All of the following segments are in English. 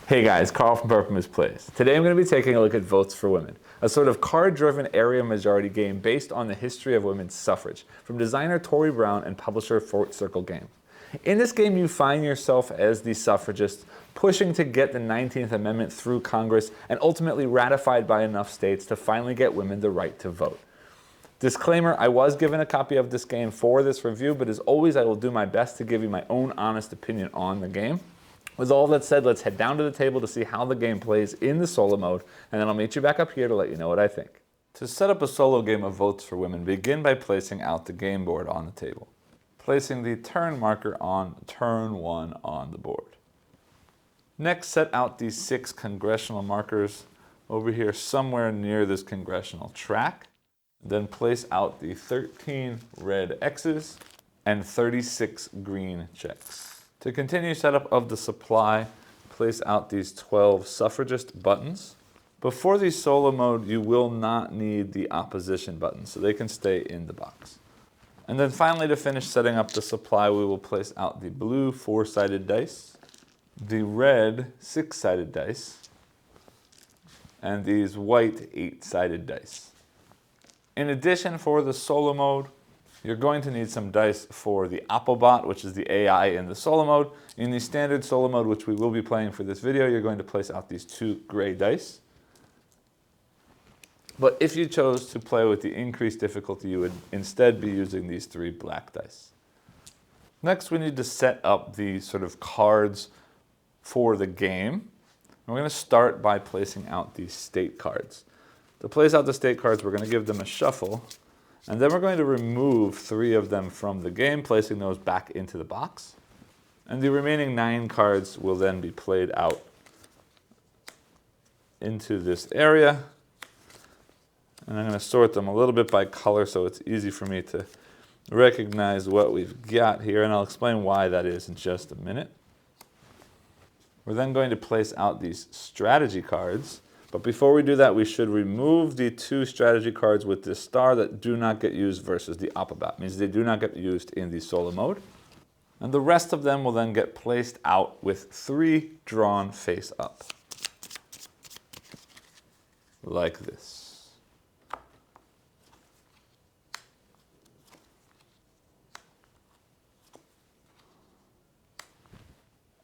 Hey guys, Carl from Purple Plays. Today I'm going to be taking a look at Votes for Women, a sort of card-driven area majority game based on the history of women's suffrage, from designer Tory and publisher Fort Circle Games. In this game you find yourself as the suffragist, pushing to get the 19th Amendment through Congress and ultimately ratified by enough states to finally get women the right to vote. Disclaimer, I was given a copy of this game for this review, but as always I will do my best to give you my own honest opinion on the game. With all that said, let's head down to the table to see how the game plays in the solo mode, and then I'll meet you back up here to let you know what I think. To set up a solo game of Votes for Women, begin by placing out the game board on the table. Placing the turn marker on turn 1 on the board. Next, set out these 6 congressional markers over here somewhere near this congressional track. Then place out the 13 red X's and 36 green checks. To continue setup of the supply, place out these 12 suffragist buttons. Before the solo mode, you will not need the opposition buttons, so they can stay in the box. And then finally, to finish setting up the supply, we will place out the blue 4-sided dice, the red 6-sided dice, and these white 8-sided dice. In addition, for the solo mode, you're going to need some dice for the Applebot, which is the AI in the solo mode. In the standard solo mode, which we will be playing for this video, you're going to place out these 2 gray dice. But if you chose to play with the increased difficulty, you would instead be using these 3 black dice. Next, we need to set up the sort of cards for the game. We're going to start by placing out these state cards. To place out the state cards, we're going to give them a shuffle. And then we're going to remove 3 of them from the game, placing those back into the box. And the remaining 9 cards will then be played out into this area. And I'm going to sort them a little bit by color so it's easy for me to recognize what we've got here. And I'll explain why that is in just a minute. We're then going to place out these strategy cards. But before we do that, we should remove the 2 strategy cards with this star that do not get used versus the Applebot. It means they do not get used in the solo mode. And the rest of them will then get placed out with 3 drawn face up. Like this.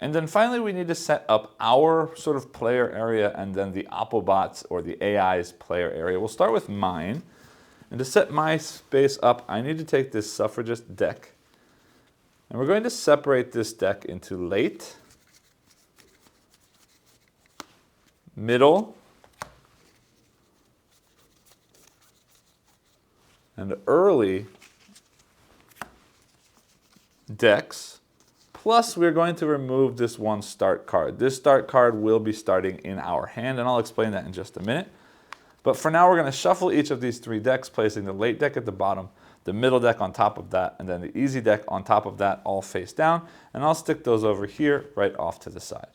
And then finally, we need to set up our sort of player area and then the Applebot's or the AI's player area. We'll start with mine. And to set my space up, I need to take this suffragist deck. And we're going to separate this deck into late, middle, and early decks. Plus, we're going to remove this 1 start card. This start card will be starting in our hand, and I'll explain that in just a minute. But for now, we're going to shuffle each of these 3 decks, placing the late deck at the bottom, the middle deck on top of that, and then the easy deck on top of that, all face down. And I'll stick those over here, right off to the side.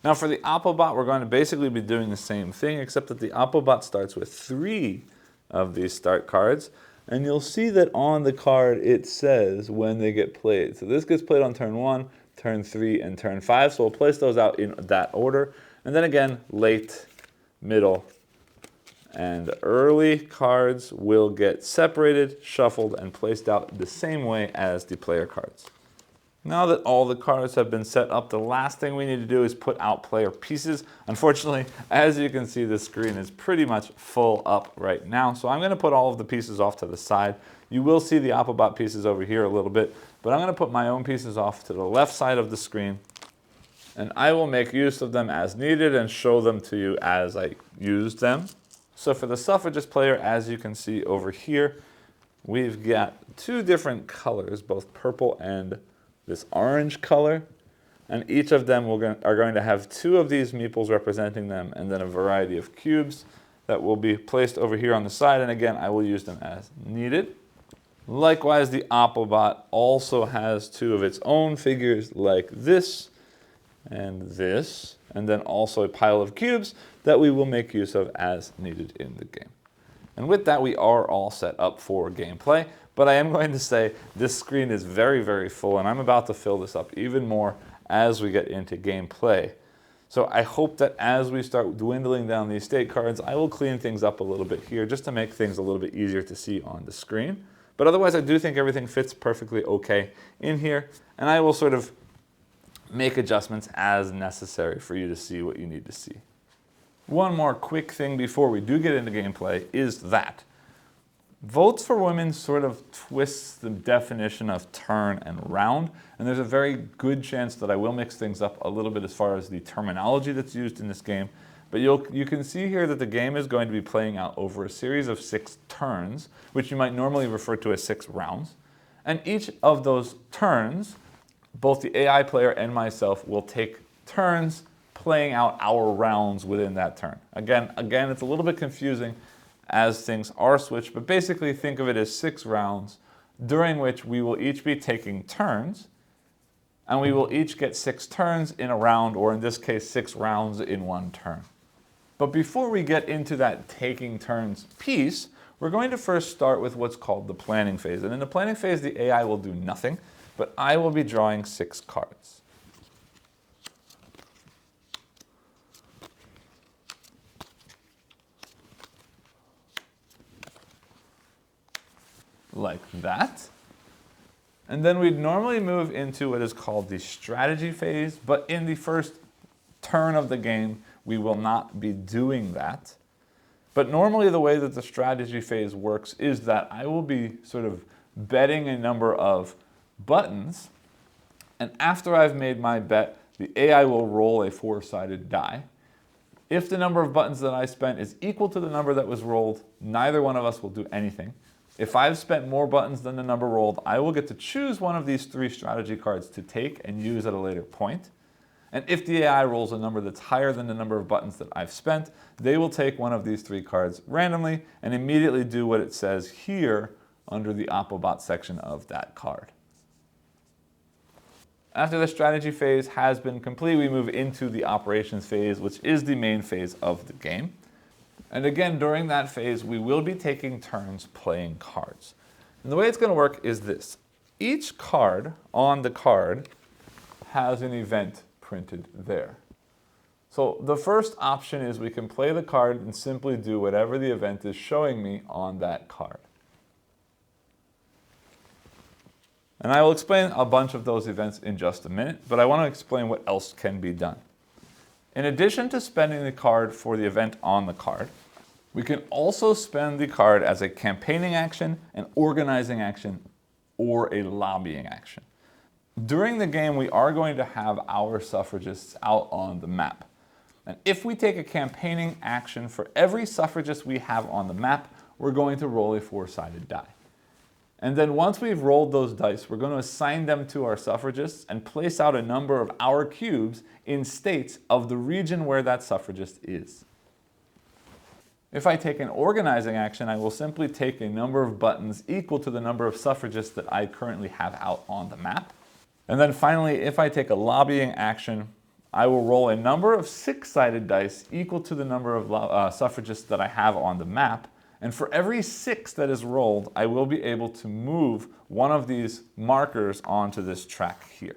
Now for the Applebot, we're going to basically be doing the same thing, except that the Applebot starts with 3 of these start cards. And you'll see that on the card it says when they get played. So this gets played on turn 1, turn 3, and turn 5. So we'll place those out in that order. And then again, late, middle, and early cards will get separated, shuffled, and placed out the same way as the player cards. Now that all the cards have been set up, the last thing we need to do is put out player pieces. Unfortunately, as you can see, the screen is pretty much full up right now. So I'm going to put all of the pieces off to the side. You will see the Applebot pieces over here a little bit, but I'm going to put my own pieces off to the left side of the screen. And I will make use of them as needed and show them to you as I use them. So for the suffragist player, as you can see over here, we've got 2 different colors, both purple and this orange color, and each of them are going to have 2 of these meeples representing them, and then a variety of cubes that will be placed over here on the side, and again, I will use them as needed. Likewise, the Applebot also has 2 of its own figures like this, and then also a pile of cubes that we will make use of as needed in the game. And with that, we are all set up for gameplay. But I am going to say this screen is very, very full, and I'm about to fill this up even more as we get into gameplay. So I hope that as we start dwindling down these state cards, I will clean things up a little bit here just to make things a little bit easier to see on the screen. But otherwise, I do think everything fits perfectly okay in here, and I will sort of make adjustments as necessary for you to see what you need to see. One more quick thing before we do get into gameplay is that Votes for Women sort of twists the definition of turn and round, and there's a very good chance that I will mix things up a little bit as far as the terminology that's used in this game. But you can see here that the game is going to be playing out over a series of 6 turns, which you might normally refer to as 6 rounds. And each of those turns, both the AI player and myself will take turns playing out our rounds within that turn. Again, it's a little bit confusing as things are switched, but basically think of it as 6 rounds during which we will each be taking turns, and we will each get 6 turns in a round, or in this case, 6 rounds in one turn. But before we get into that taking turns piece, we're going to first start with what's called the planning phase. And in the planning phase, the AI will do nothing, but I will be drawing 6 cards. Like that. And then we'd normally move into what is called the strategy phase, but in the first turn of the game, we will not be doing that. But normally the way that the strategy phase works is that I will be sort of betting a number of buttons, and after I've made my bet, the AI will roll a 4-sided die. If the number of buttons that I spent is equal to the number that was rolled, neither one of us will do anything. If I've spent more buttons than the number rolled, I will get to choose one of these 3 strategy cards to take and use at a later point. And if the AI rolls a number that's higher than the number of buttons that I've spent, they will take one of these 3 cards randomly and immediately do what it says here under the Opobot section of that card. After the strategy phase has been complete, we move into the operations phase, which is the main phase of the game. And again, during that phase, we will be taking turns playing cards. And the way it's going to work is this. Each card on the card has an event printed there. So the first option is we can play the card and simply do whatever the event is showing me on that card. And I will explain a bunch of those events in just a minute, but I want to explain what else can be done. In addition to spending the card for the event on the card, we can also spend the card as a campaigning action, an organizing action, or a lobbying action. During the game, we are going to have our suffragists out on the map. And if we take a campaigning action for every suffragist we have on the map, we're going to roll a 4-sided die. And then once we've rolled those dice, we're going to assign them to our suffragists and place out a number of our cubes in states of the region where that suffragist is. If I take an organizing action, I will simply take a number of buttons equal to the number of suffragists that I currently have out on the map. And then finally, if I take a lobbying action, I will roll a number of 6-sided dice equal to the number of suffragists that I have on the map. And for every 6 that is rolled, I will be able to move one of these markers onto this track here.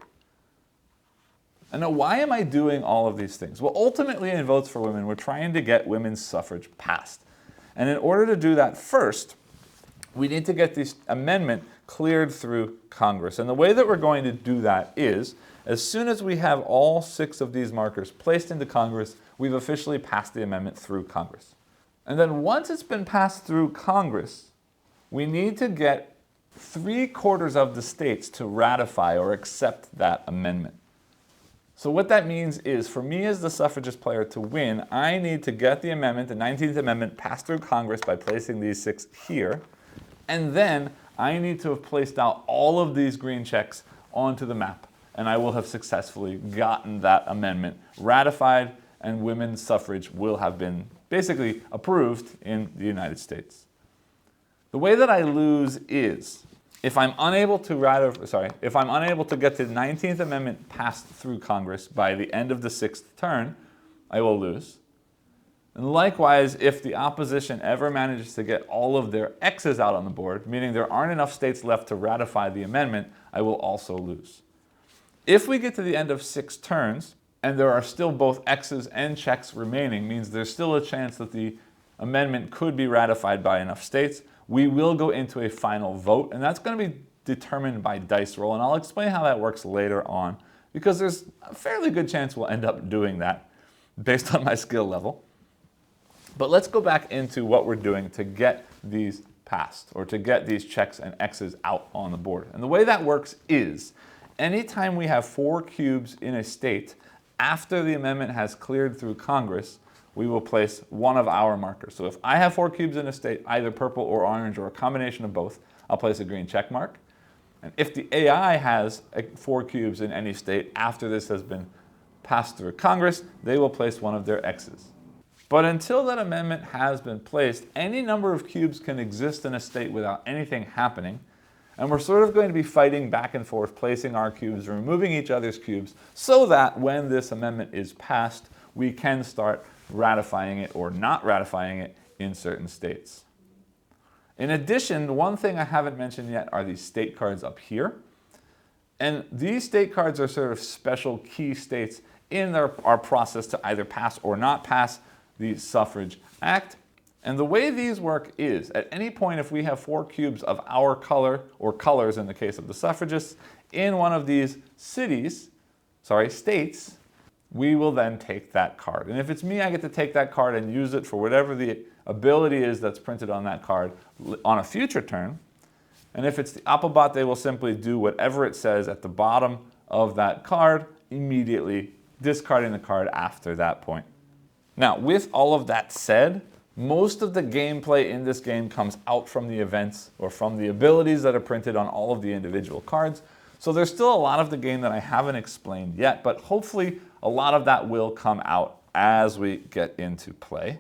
And now, why am I doing all of these things? Well, ultimately in Votes for Women, we're trying to get women's suffrage passed. And in order to do that first, we need to get this amendment cleared through Congress. And the way that we're going to do that is, as soon as we have all 6 of these markers placed into Congress, we've officially passed the amendment through Congress. And then once it's been passed through Congress, we need to get 3/4 of the states to ratify or accept that amendment. So what that means is, for me as the suffragist player to win, I need to get the amendment, the 19th Amendment, passed through Congress by placing these 6 here. And then I need to have placed out all of these green checks onto the map. And I will have successfully gotten that amendment ratified, and women's suffrage will have been basically approved in the United States. The way that I lose is, if I'm unable to get the 19th Amendment passed through Congress by the end of the 6th turn, I will lose. And likewise, if the opposition ever manages to get all of their X's out on the board, meaning there aren't enough states left to ratify the amendment, I will also lose. If we get to the end of 6 turns and there are still both X's and checks remaining, means there's still a chance that the amendment could be ratified by enough states, we will go into a final vote, and that's going to be determined by dice roll, and I'll explain how that works later on, because there's a fairly good chance we'll end up doing that based on my skill level. But let's go back into what we're doing to get these passed, or to get these checks and X's out on the board. And the way that works is, anytime we have 4 cubes in a state, after the amendment has cleared through Congress, we will place one of our markers. So if I have 4 cubes in a state, either purple or orange or a combination of both, I'll place a green check mark. And if the AI has 4 cubes in any state after this has been passed through Congress, they will place one of their X's. But until that amendment has been placed, any number of cubes can exist in a state without anything happening. And we're sort of going to be fighting back and forth, placing our cubes, removing each other's cubes, so that when this amendment is passed, we can start ratifying it or not ratifying it in certain states. In addition, one thing I haven't mentioned yet are these state cards up here. And these state cards are sort of special key states in our process to either pass or not pass the Suffrage Act. And the way these work is, at any point if we have 4 cubes of our color, or colors in the case of the suffragists, in one of these states, we will then take that card. And if it's me, I get to take that card and use it for whatever the ability is that's printed on that card on a future turn. And if it's the Applebot, they will simply do whatever it says at the bottom of that card, immediately discarding the card after that point. Now, with all of that said, most of the gameplay in this game comes out from the events or from the abilities that are printed on all of the individual cards. So there's still a lot of the game that I haven't explained yet, but hopefully a lot of that will come out as we get into play.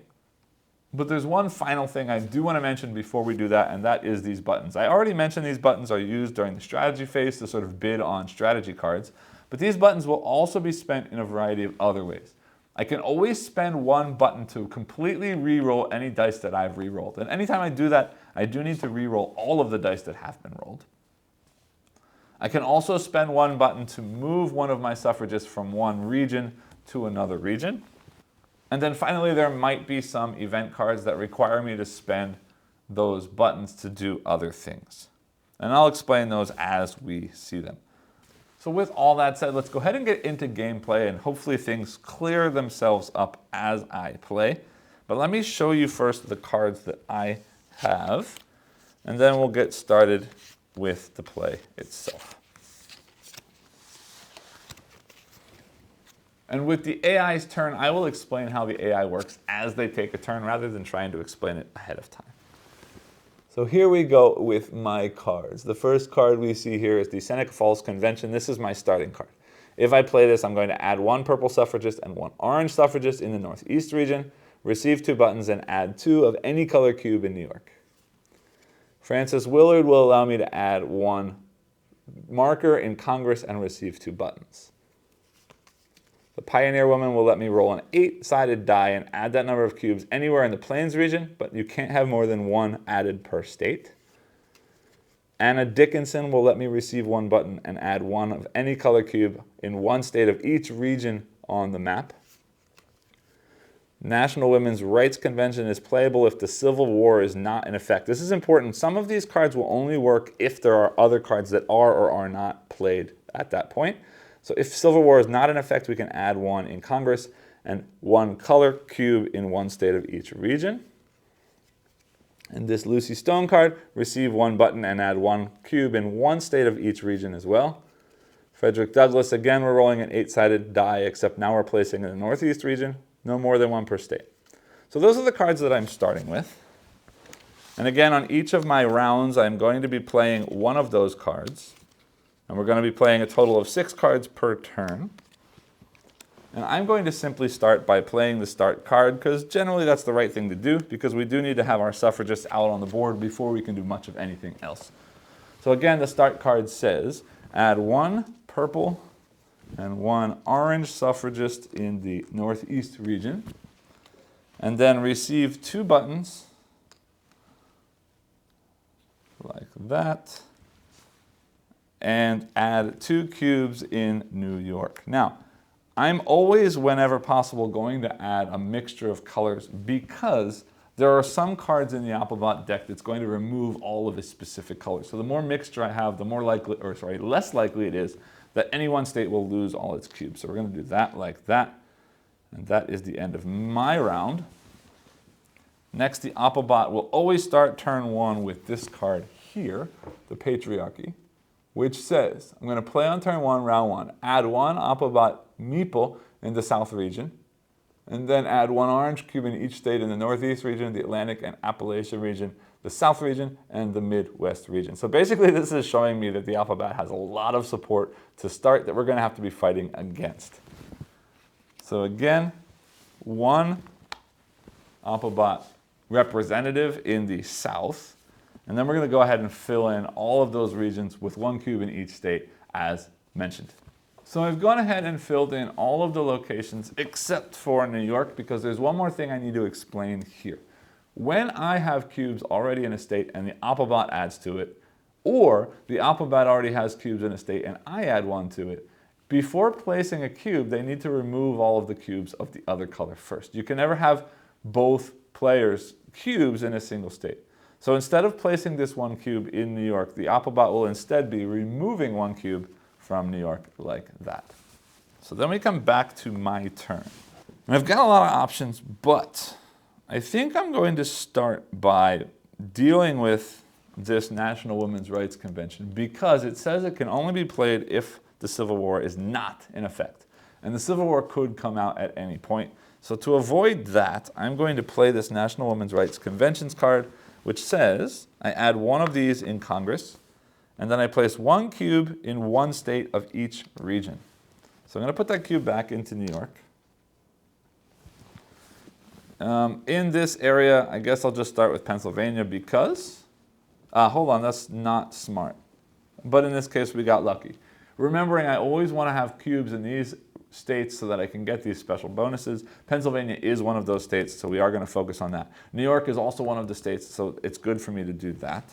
But there's one final thing I do want to mention before we do that, and that is these buttons. I already mentioned these buttons are used during the strategy phase to sort of bid on strategy cards, but these buttons will also be spent in a variety of other ways. I can always spend one button to completely re-roll any dice that I've re-rolled. And anytime I do that, I do need to re-roll all of the dice that have been rolled. I can also spend one button to move one of my suffragists from one region to another region. And then finally, there might be some event cards that require me to spend those buttons to do other things. And I'll explain those as we see them. So with all that said, let's go ahead and get into gameplay, and hopefully things clear themselves up as I play. But let me show you first the cards that I have, and then we'll get started with the play itself. And with the AI's turn, I will explain how the AI works as they take a turn rather than trying to explain it ahead of time. So here we go with my cards. The first card we see here is the Seneca Falls Convention. This is my starting card. If I play this, I'm going to add 1 purple suffragist and 1 orange suffragist in the Northeast region, receive 2 buttons, and add 2 of any color cube in New York. Francis Willard will allow me to add 1 marker in Congress and receive 2 buttons. The Pioneer Woman will let me roll an 8-sided die and add that number of cubes anywhere in the Plains region, but you can't have more than 1 added per state. Anna Dickinson will let me receive 1 button and add 1 of any color cube in 1 state of each region on the map. National Women's Rights Convention is playable if the Civil War is not in effect. This is important. Some of these cards will only work if there are other cards that are or are not played at that point. So if Civil War is not in effect, we can add 1 in Congress and 1 color cube in 1 state of each region. And this Lucy Stone card, receive 1 button and add 1 cube in 1 state of each region as well. Frederick Douglass, again, we're rolling an 8-sided die, except now we're placing in the Northeast region, no more than 1 per state. So those are the cards that I'm starting with. And again, on each of my rounds, I'm going to be playing one of those cards. And we're going to be playing a total of 6 cards per turn. And I'm going to simply start by playing the start card, because generally that's the right thing to do, because we do need to have our suffragists out on the board before we can do much of anything else. So again, the start card says, add 1 purple and 1 orange suffragist in the Northeast region, and then receive 2 buttons, like that, and add 2 cubes in New York. Now, I'm always, whenever possible, going to add a mixture of colors because there are some cards in the Applebot deck that's going to remove all of a specific color. So the more mixture I have, the more likely, or sorry, less likely it is that any one state will lose all its cubes. So we're going to do that like that. And that is the end of my round. Next, the Applebot will always start turn one with this card here, the Patriarchy, which says, I'm going to play on turn one, round one, add one Applebot meeple in the South region, and then add one orange cube in each state in the Northeast region, the Atlantic and Appalachian region, the South region, and the Midwest region. So basically this is showing me that the Applebot has a lot of support to start that we're going to have to be fighting against. So again, one Applebot representative in the South, and then we're going to go ahead and fill in all of those regions with one cube in each state as mentioned. So I've gone ahead and filled in all of the locations except for New York because there's one more thing I need to explain here. When I have cubes already in a state and the Applebot adds to it, or the Applebot already has cubes in a state and I add one to it, before placing a cube, they need to remove all of the cubes of the other color first. You can never have both players' cubes in a single state. So instead of placing this one cube in New York, the Applebot will instead be removing one cube from New York like that. So then we come back to my turn. And I've got a lot of options, but I think I'm going to start by dealing with this National Women's Rights Convention because it says it can only be played if the Civil War is not in effect. And the Civil War could come out at any point. So to avoid that, I'm going to play this National Women's Rights Conventions card, which says I add one of these in Congress, and then I place one cube in one state of each region. So I'm going to put that cube back into New York. In this area, I guess I'll just start with Pennsylvania because, hold on, that's not smart. But in this case, we got lucky. Remembering I always want to have cubes in these states so that I can get these special bonuses. Pennsylvania is one of those states, so we are going to focus on that. New York is also one of the states, so it's good for me to do that.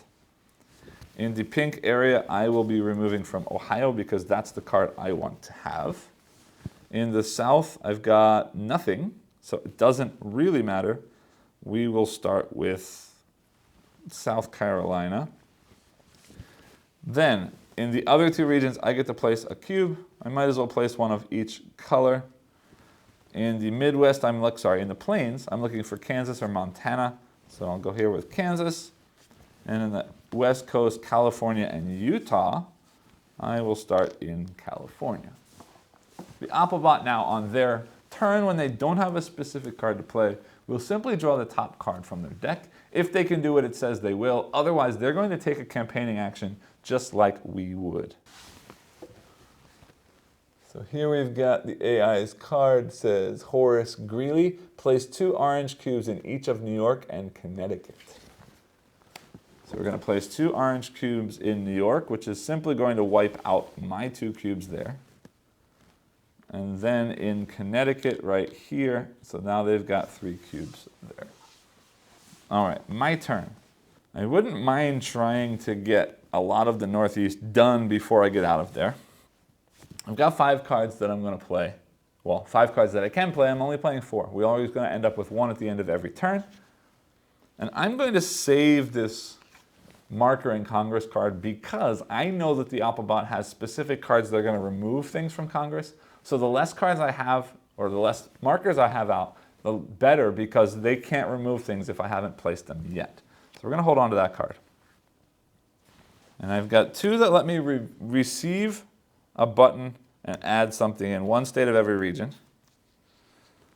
In the pink area, I will be removing from Ohio because that's the card I want to have. In the South, I've got nothing, so it doesn't really matter. We will start with South Carolina. Then, in the other two regions, I get to place a cube. I might as well place one of each color. In the Midwest, in the Plains, I'm looking for Kansas or Montana. So I'll go here with Kansas. And in the West Coast, California and Utah, I will start in California. The Applebot now on their turn, when they don't have a specific card to play, will simply draw the top card from their deck. If they can do what it says they will, otherwise they're going to take a campaigning action just like we would. So here we've got the AI's card, says Horace Greeley, place 2 orange cubes in each of New York and Connecticut. So we're going to place 2 orange cubes in New York, which is simply going to wipe out my 2 cubes there. And then in Connecticut right here, so now they've got 3 cubes there. All right, my turn. I wouldn't mind trying to get a lot of the Northeast done before I get out of there. I've got 5 cards that I'm going to play. Well, 5 cards that I can play. I'm only playing 4. We're always going to end up with 1 at the end of every turn. And I'm going to save this marker in Congress card because I know that the Applebot has specific cards that are going to remove things from Congress. So the less cards I have, or the less markers I have out, the better because they can't remove things if I haven't placed them yet. So we're going to hold on to that card. And I've got 2 that let me receive a button and add something in one state of every region.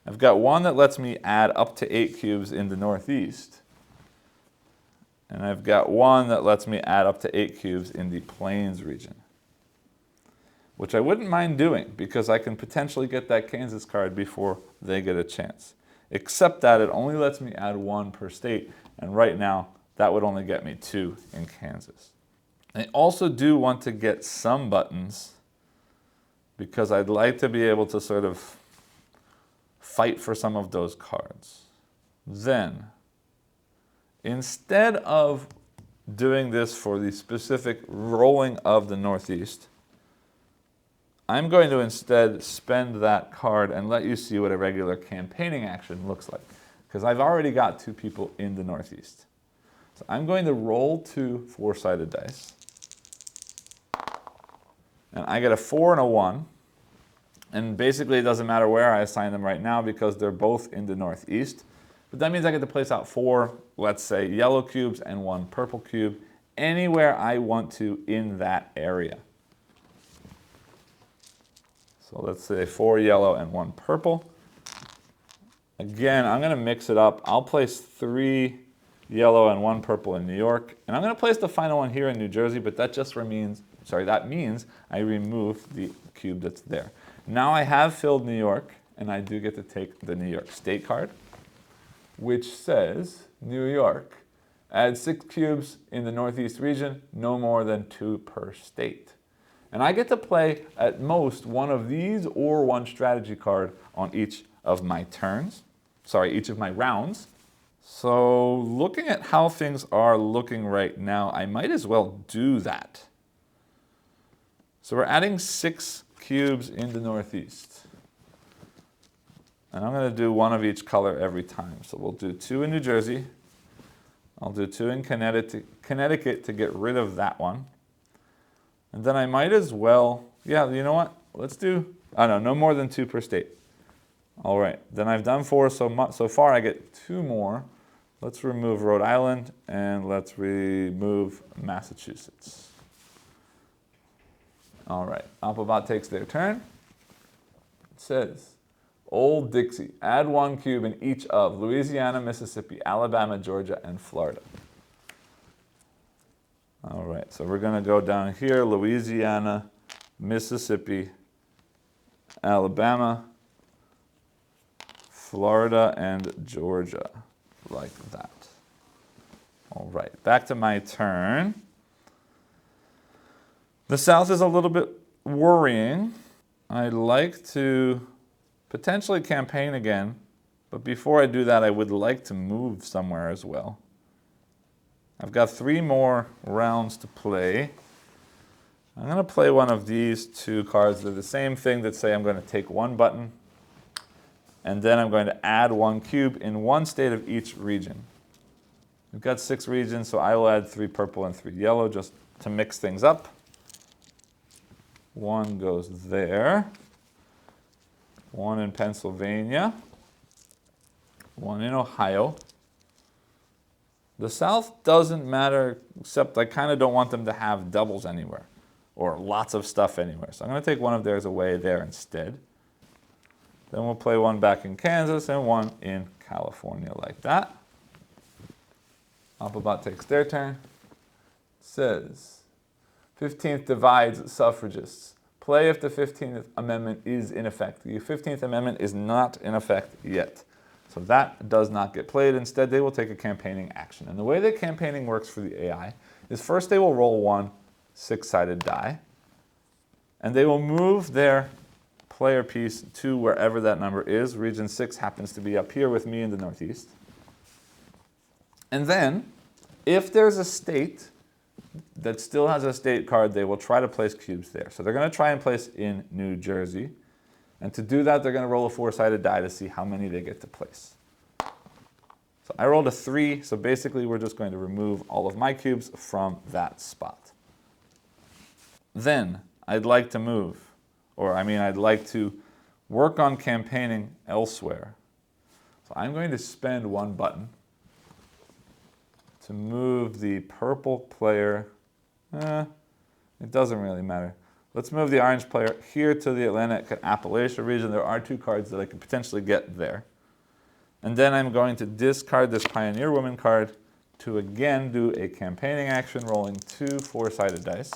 I've got 1 that lets me add up to 8 cubes in the Northeast. And I've got 1 that lets me add up to 8 cubes in the Plains region, which I wouldn't mind doing because I can potentially get that Kansas card before they get a chance. Except that it only lets me add 1 per state, and right now that would only get me 2 in Kansas. I also do want to get some buttons because I'd like to be able to sort of fight for some of those cards. Then, instead of doing this for the specific rolling of the Northeast, I'm going to instead spend that card and let you see what a regular campaigning action looks like, because I've already got 2 people in the Northeast. So I'm going to roll 2 4-sided dice. And I get a 4 and a 1. And basically it doesn't matter where I assign them right now because they're both in the Northeast. But that means I get to place out 4, let's say, yellow cubes and 1 purple cube anywhere I want to in that area. So let's say 4 yellow and 1 purple. Again, I'm going to mix it up. I'll place 3 yellow and 1 purple in New York. And I'm going to place the final one here in New Jersey, but that just means I remove the cube that's there. Now I have filled New York, and I do get to take the New York State card, which says, New York, add 6 cubes in the Northeast region, no more than 2 per state. And I get to play at most one of these or 1 strategy card on each of my turns. Sorry, each of my rounds. So looking at how things are looking right now, I might as well do that. So we're adding 6 cubes in the Northeast. And I'm going to do 1 of each color every time. So we'll do 2 in New Jersey. I'll do 2 in Connecticut to get rid of that one. And then I might as well, yeah, you know what? Let's do, no more than 2 per state. All right, then I've done 4, so far I get 2 more. Let's remove Rhode Island, and let's remove Massachusetts. All right, Alphabot takes their turn. It says, Old Dixie, add 1 cube in each of Louisiana, Mississippi, Alabama, Georgia, and Florida. All right, so we're going to go down here, Louisiana, Mississippi, Alabama, Florida, and Georgia, like that. All right, back to my turn. The South is a little bit worrying. I'd like to potentially campaign again, but before I do that, I would like to move somewhere as well. I've got 3 more rounds to play. I'm going to play one of these 2 cards. They're the same thing that say I'm going to take 1 button, and then I'm going to add 1 cube in 1 state of each region. We've got 6 regions, so I will add 3 purple and 3 yellow just to mix things up. 1 goes there. 1 in Pennsylvania. 1 in Ohio. The South doesn't matter, except I kind of don't want them to have doubles anywhere or lots of stuff anywhere. So I'm going to take 1 of theirs away there instead. Then we'll play 1 back in Kansas and 1 in California like that. Alphabot takes their turn. It says, 15th divides suffragists. Play if the 15th Amendment is in effect. The 15th Amendment is not in effect yet. So that does not get played. Instead, they will take a campaigning action. And the way that campaigning works for the AI is first they will roll 1 6-sided die, and they will move their player piece to wherever that number is. Region 6 happens to be up here with me in the Northeast. And then, if there's a state that still has a state card, they will try to place cubes there. So they're going to try and place in New Jersey. And to do that, they're going to roll a 4-sided die to see how many they get to place. So I rolled a 3, so basically we're just going to remove all of my cubes from that spot. Then I'd like to move, I'd like to work on campaigning elsewhere. So I'm going to spend 1 button to move the purple player. It doesn't really matter. Let's move the orange player here to the Atlantic and Appalachia region. There are 2 cards that I could potentially get there. And then I'm going to discard this Pioneer Woman card to again do a campaigning action, rolling 2 4-sided dice.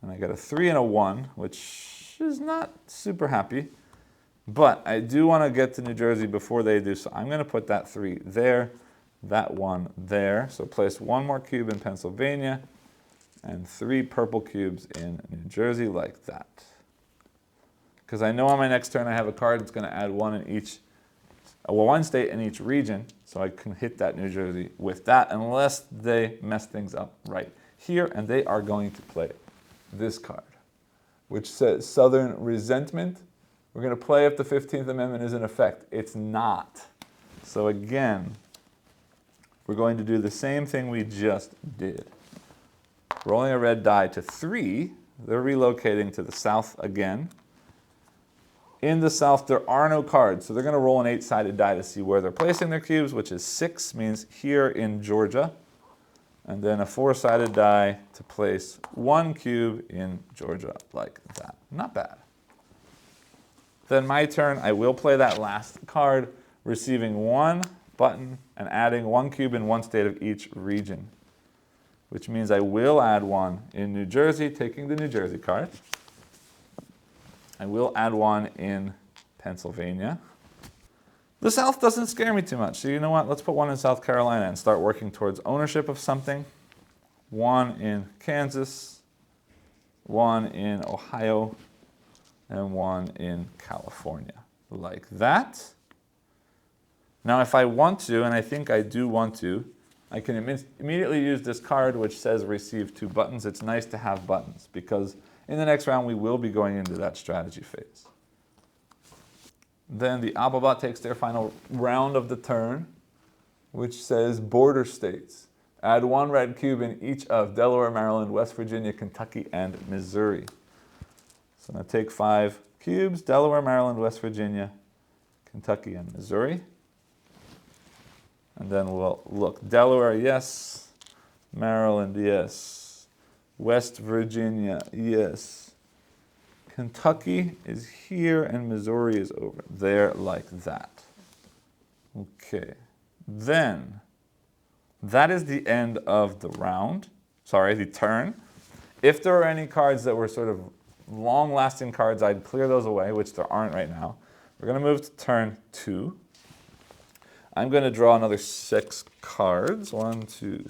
And I got a 3 and a 1, which is not super happy. But I do want to get to New Jersey before they do, so I'm going to put that 3 there, that 1 there. So place 1 more cube in Pennsylvania, and 3 purple cubes in New Jersey like that. Because I know on my next turn I have a card that's going to add 1 in each, 1 state in each region, so I can hit that New Jersey with that unless they mess things up right here, and they are going to play this card. which says Southern resentment. We're going to play if the 15th Amendment is in effect. It's not. So again, we're going to do the same thing we just did. Rolling a red die to 3. They're relocating to the south again. In the south, there are no cards, so they're going to roll an 8-sided die to see where they're placing their cubes, which is 6, means here in Georgia. And then a 4-sided die to place 1 cube in Georgia, like that. Not bad. Then my turn, I will play that last card, receiving 1 button and adding 1 cube in 1 state of each region, which means I will add 1 in New Jersey, taking the New Jersey card. I will add 1 in Pennsylvania. The South doesn't scare me too much, so you know what? Let's put 1 in South Carolina and start working towards ownership of something. 1 in Kansas, 1 in Ohio, and 1 in California, like that. Now if I want to, and I think I do want to, I can immediately use this card which says receive 2 buttons. It's nice to have buttons because in the next round we will be going into that strategy phase. Then the Ababa takes their final round of the turn, which says border states. Add 1 red cube in each of Delaware, Maryland, West Virginia, Kentucky, and Missouri. So I'm going to take 5 cubes, Delaware, Maryland, West Virginia, Kentucky, and Missouri. And then we'll look. Delaware, yes. Maryland, yes. West Virginia, yes. Kentucky is here and Missouri is over there, like that. Okay. Then, that is the end of the round. Sorry, the turn. If there are any cards that were sort of long-lasting cards, I'd clear those away, which there aren't right now. We're going to move to turn 2. I'm going to draw another 6 cards. 1, 2,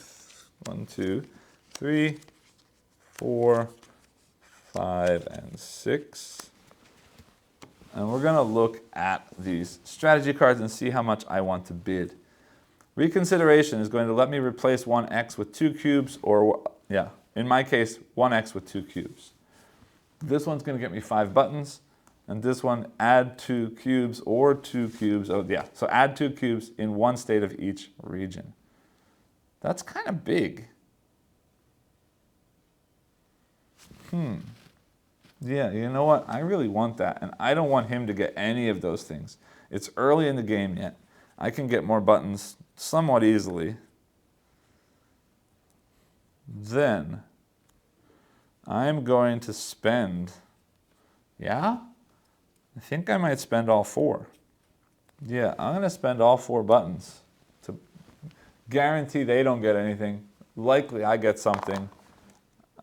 3, 4, 5, and 6. And we're going to look at these strategy cards and see how much I want to bid. Reconsideration is going to let me replace 1x with 2 cubes, or, yeah, in my case, 1x with 2 cubes. This one's going to get me 5 buttons, and this one, add 2 cubes or 2 cubes. Oh, yeah, so add 2 cubes in 1 state of each region. That's kind of big. Yeah, you know what? I really want that, and I don't want him to get any of those things. It's early in the game yet. I can get more buttons somewhat easily. Then, I'm going to spend, yeah? I think I might spend all 4. Yeah, I'm going to spend all 4 buttons to guarantee they don't get anything. Likely I get something.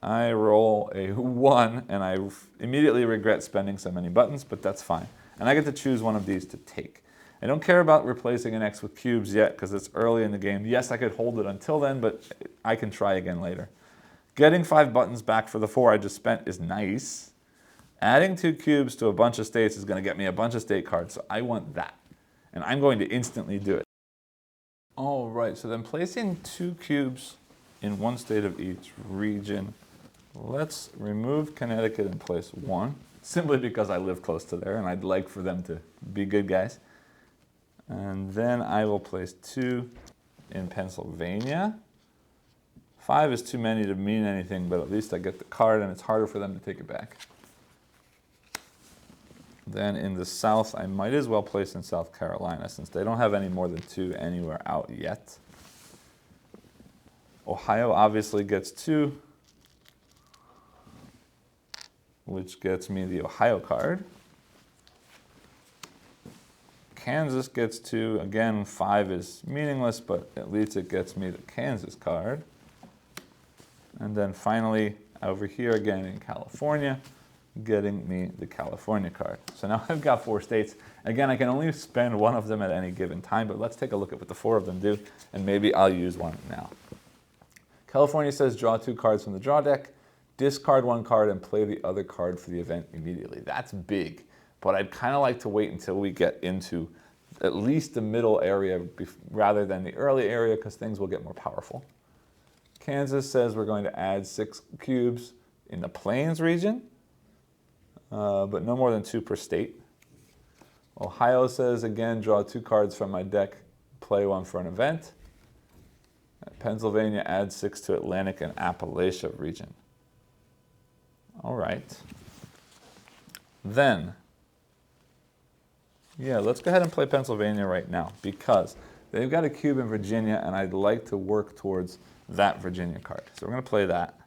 I roll a 1, and I immediately regret spending so many buttons, but that's fine. And I get to choose one of these to take. I don't care about replacing an X with cubes yet, because it's early in the game. Yes, I could hold it until then, but I can try again later. Getting 5 buttons back for the 4 I just spent is nice. Adding 2 cubes to a bunch of states is going to get me a bunch of state cards, so I want that. And I'm going to instantly do it. All right, so then placing 2 cubes in 1 state of each region. Let's remove Connecticut and place 1, simply because I live close to there and I'd like for them to be good guys. And then I will place 2 in Pennsylvania. 5 is too many to mean anything, but at least I get the card and it's harder for them to take it back. Then in the South, I might as well place in South Carolina since they don't have any more than 2 anywhere out yet. Ohio obviously gets 2, which gets me the Ohio card. Kansas gets 2. Again, 5 is meaningless, but at least it gets me the Kansas card. And then finally, over here again in California, getting me the California card. So now I've got 4 states. Again, I can only spend 1 of them at any given time, but let's take a look at what the 4 of them do, and maybe I'll use 1 now. California says draw 2 cards from the draw deck, discard 1 card, and play the other card for the event immediately. That's big, but I'd kind of like to wait until we get into at least the middle area rather than the early area because things will get more powerful. Kansas says we're going to add 6 cubes in the Plains region. but no more than 2 per state. Ohio says, again, draw 2 cards from my deck, play 1 for an event. Pennsylvania, add 6 to Atlantic and Appalachia region. All right. Then, yeah, let's go ahead and play Pennsylvania right now because they've got a cube in Virginia and I'd like to work towards that Virginia card. So we're going to play that.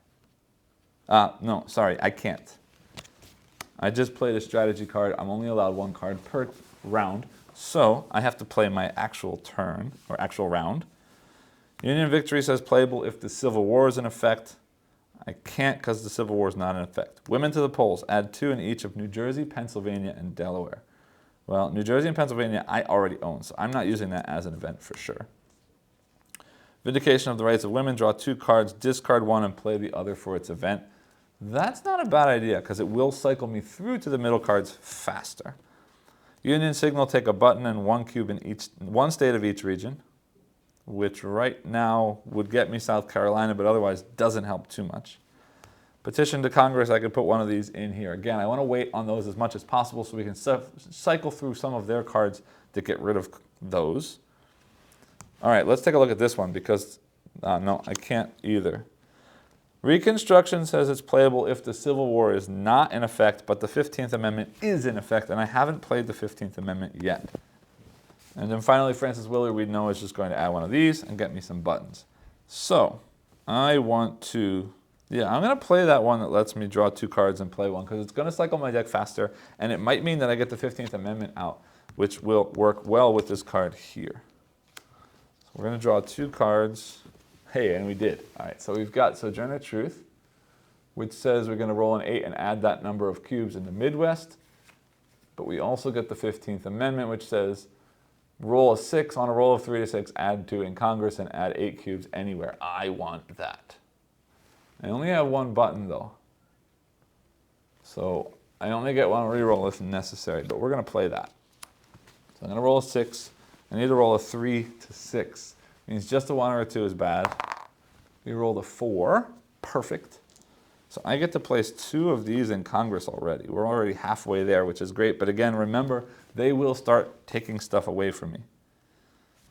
No, sorry, I can't. I just played a strategy card. I'm only allowed 1 card per round. So I have to play my actual turn, or actual round. Union victory says playable if the Civil War is in effect. I can't because the Civil War is not in effect. Women to the polls, add 2 in each of New Jersey, Pennsylvania, and Delaware. Well, New Jersey and Pennsylvania I already own, so I'm not using that as an event for sure. Vindication of the rights of women, draw 2 cards, discard 1, and play the other for its event. That's not a bad idea because it will cycle me through to the middle cards faster. Union signal, take a button and 1 cube in each, 1 state of each region, which right now would get me South Carolina, but otherwise doesn't help too much. Petition to Congress, I could put one of these in here. Again, I want to wait on those as much as possible so we can cycle through some of their cards to get rid of those. All right, let's take a look at this one because, no, I can't either. Reconstruction says it's playable if the Civil War is not in effect, but the 15th Amendment is in effect, and I haven't played the 15th Amendment yet. And then finally, Francis Willard, we know, is just going to add one of these and get me some buttons. So I want to, yeah, I'm going to play that one that lets me draw 2 cards and play 1 because it's going to cycle my deck faster, and it might mean that I get the 15th Amendment out, which will work well with this card here. So we're going to draw 2 cards. Hey, and we did. All right, so we've got Sojourner Truth, which says we're going to roll an 8 and add that number of cubes in the Midwest. But we also get the 15th Amendment, which says roll a 6 on a roll of 3 to 6, add 2 in Congress, and add 8 cubes anywhere. I want that. I only have 1 button, though. So I only get 1 reroll if necessary, but we're going to play that. So I'm going to roll a 6. I need to roll a 3 to 6. Means just a 1 or a 2 is bad. We rolled a 4. Perfect. So I get to place 2 of these in Congress already. We're already halfway there, which is great. But again, remember, they will start taking stuff away from me.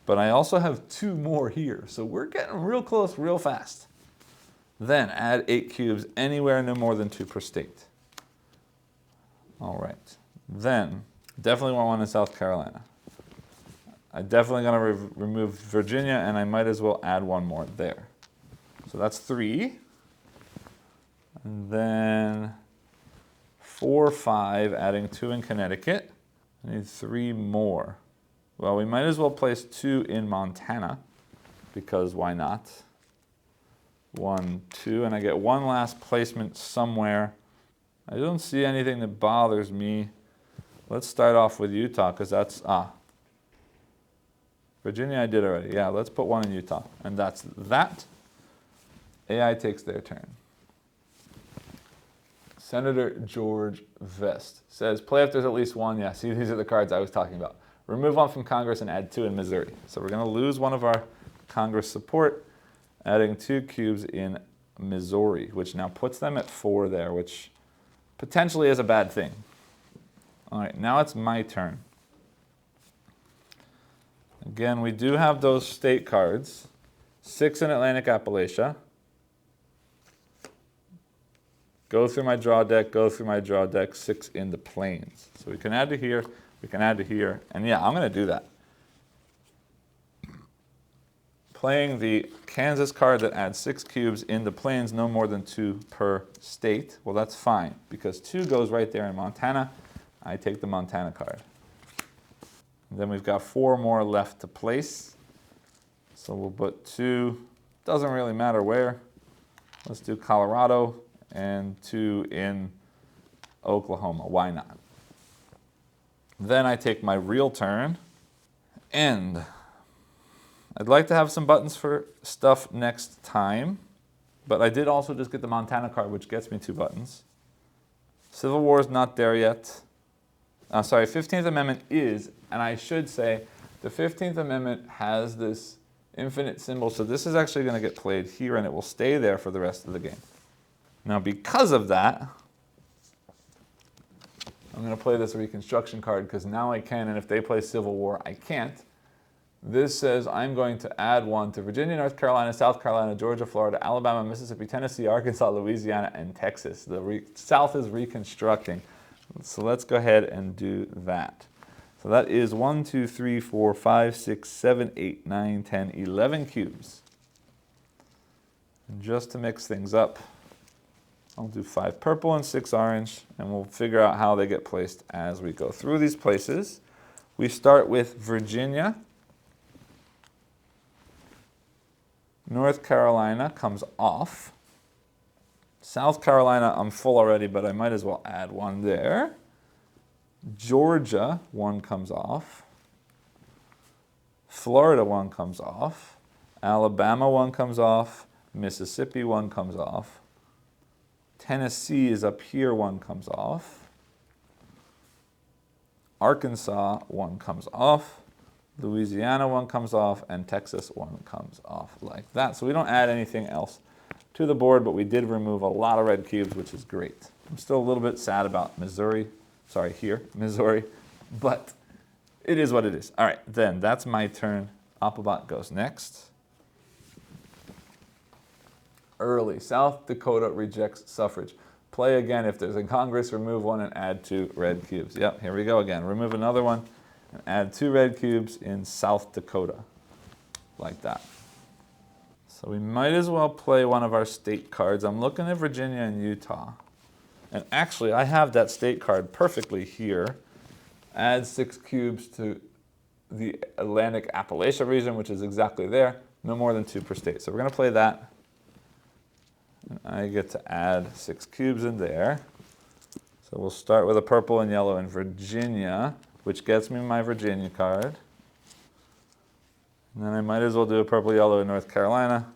But I also have 2 more here. So we're getting real close real fast. Then add 8 cubes anywhere no more than 2 per state. All right. Then definitely want 1 in South Carolina. I'm definitely going to remove Virginia, and I might as well add 1 more there. So that's 3. And then 4, 5, adding 2 in Connecticut. I need 3 more. Well, we might as well place 2 in Montana, because why not? 1, 2, and I get 1 last placement somewhere. I don't see anything that bothers me. Let's start off with Utah, because that's, Virginia I did already. Yeah, let's put 1 in Utah. And that's that. AI takes their turn. Senator George Vest says, play if there's at least 1. Yeah, see, these are the cards I was talking about. Remove 1 from Congress and add 2 in Missouri. So we're going to lose 1 of our Congress support, adding 2 cubes in Missouri, which now puts them at 4 there, which potentially is a bad thing. All right, now it's my turn. Again, we do have those state cards. 6 in Atlantic Appalachia. Go through my draw deck, go through my draw deck, 6 in the plains. So we can add to here, we can add to here, and yeah, I'm going to do that. Playing the Kansas card that adds 6 cubes in the plains, no more than 2 per state. Well, that's fine, because 2 goes right there in Montana. I take the Montana card. And then we've got 4 more left to place. So we'll put 2, doesn't really matter where. Let's do Colorado and 2 in Oklahoma. Why not? Then I take my real turn, and I'd like to have some buttons for stuff next time, but I did also just get the Montana card, which gets me 2 buttons. Civil War is not there yet. Sorry, 15th Amendment is, and I should say the 15th Amendment has this infinite symbol, so this is actually going to get played here, and it will stay there for the rest of the game. Now, because of that, I'm going to play this Reconstruction card because now I can, and if they play Civil War, I can't. This says I'm going to add 1 to Virginia, North Carolina, South Carolina, Georgia, Florida, Alabama, Mississippi, Tennessee, Arkansas, Louisiana, and Texas. The South is reconstructing. So let's go ahead and do that. So that is 1, 2, 3, 4, 5, 6, 7, 8, 9, 10, 11 cubes. And just to mix things up, I'll do 5 purple and 6 orange, and we'll figure out how they get placed as we go through these places. We start with Virginia. North Carolina comes off. South Carolina, I'm full already, but I might as well add 1 there. Georgia, 1 comes off. Florida, 1 comes off. Alabama, 1 comes off. Mississippi, 1 comes off. Tennessee is up here, 1 comes off. Arkansas, 1 comes off. Louisiana, 1 comes off, and Texas, 1 comes off like that. So we don't add anything else to the board, but we did remove a lot of red cubes, which is great. I'm still a little bit sad about Missouri, but it is what it is. All right, then that's my turn. Appelbot goes next. Early, South Dakota rejects suffrage. Play again. If there's in Congress, remove 1 and add 2 red cubes. Yep, here we go again. Remove another one and add 2 red cubes in South Dakota, like that. So we might as well play one of our state cards. I'm looking at Virginia and Utah. And actually, I have that state card perfectly here. Add 6 cubes to the Atlantic Appalachia region, which is exactly there. No more than 2 per state. So we're going to play that. And I get to add 6 cubes in there. So we'll start with a purple and yellow in Virginia, which gets me my Virginia card. And then I might as well do a purple yellow in North Carolina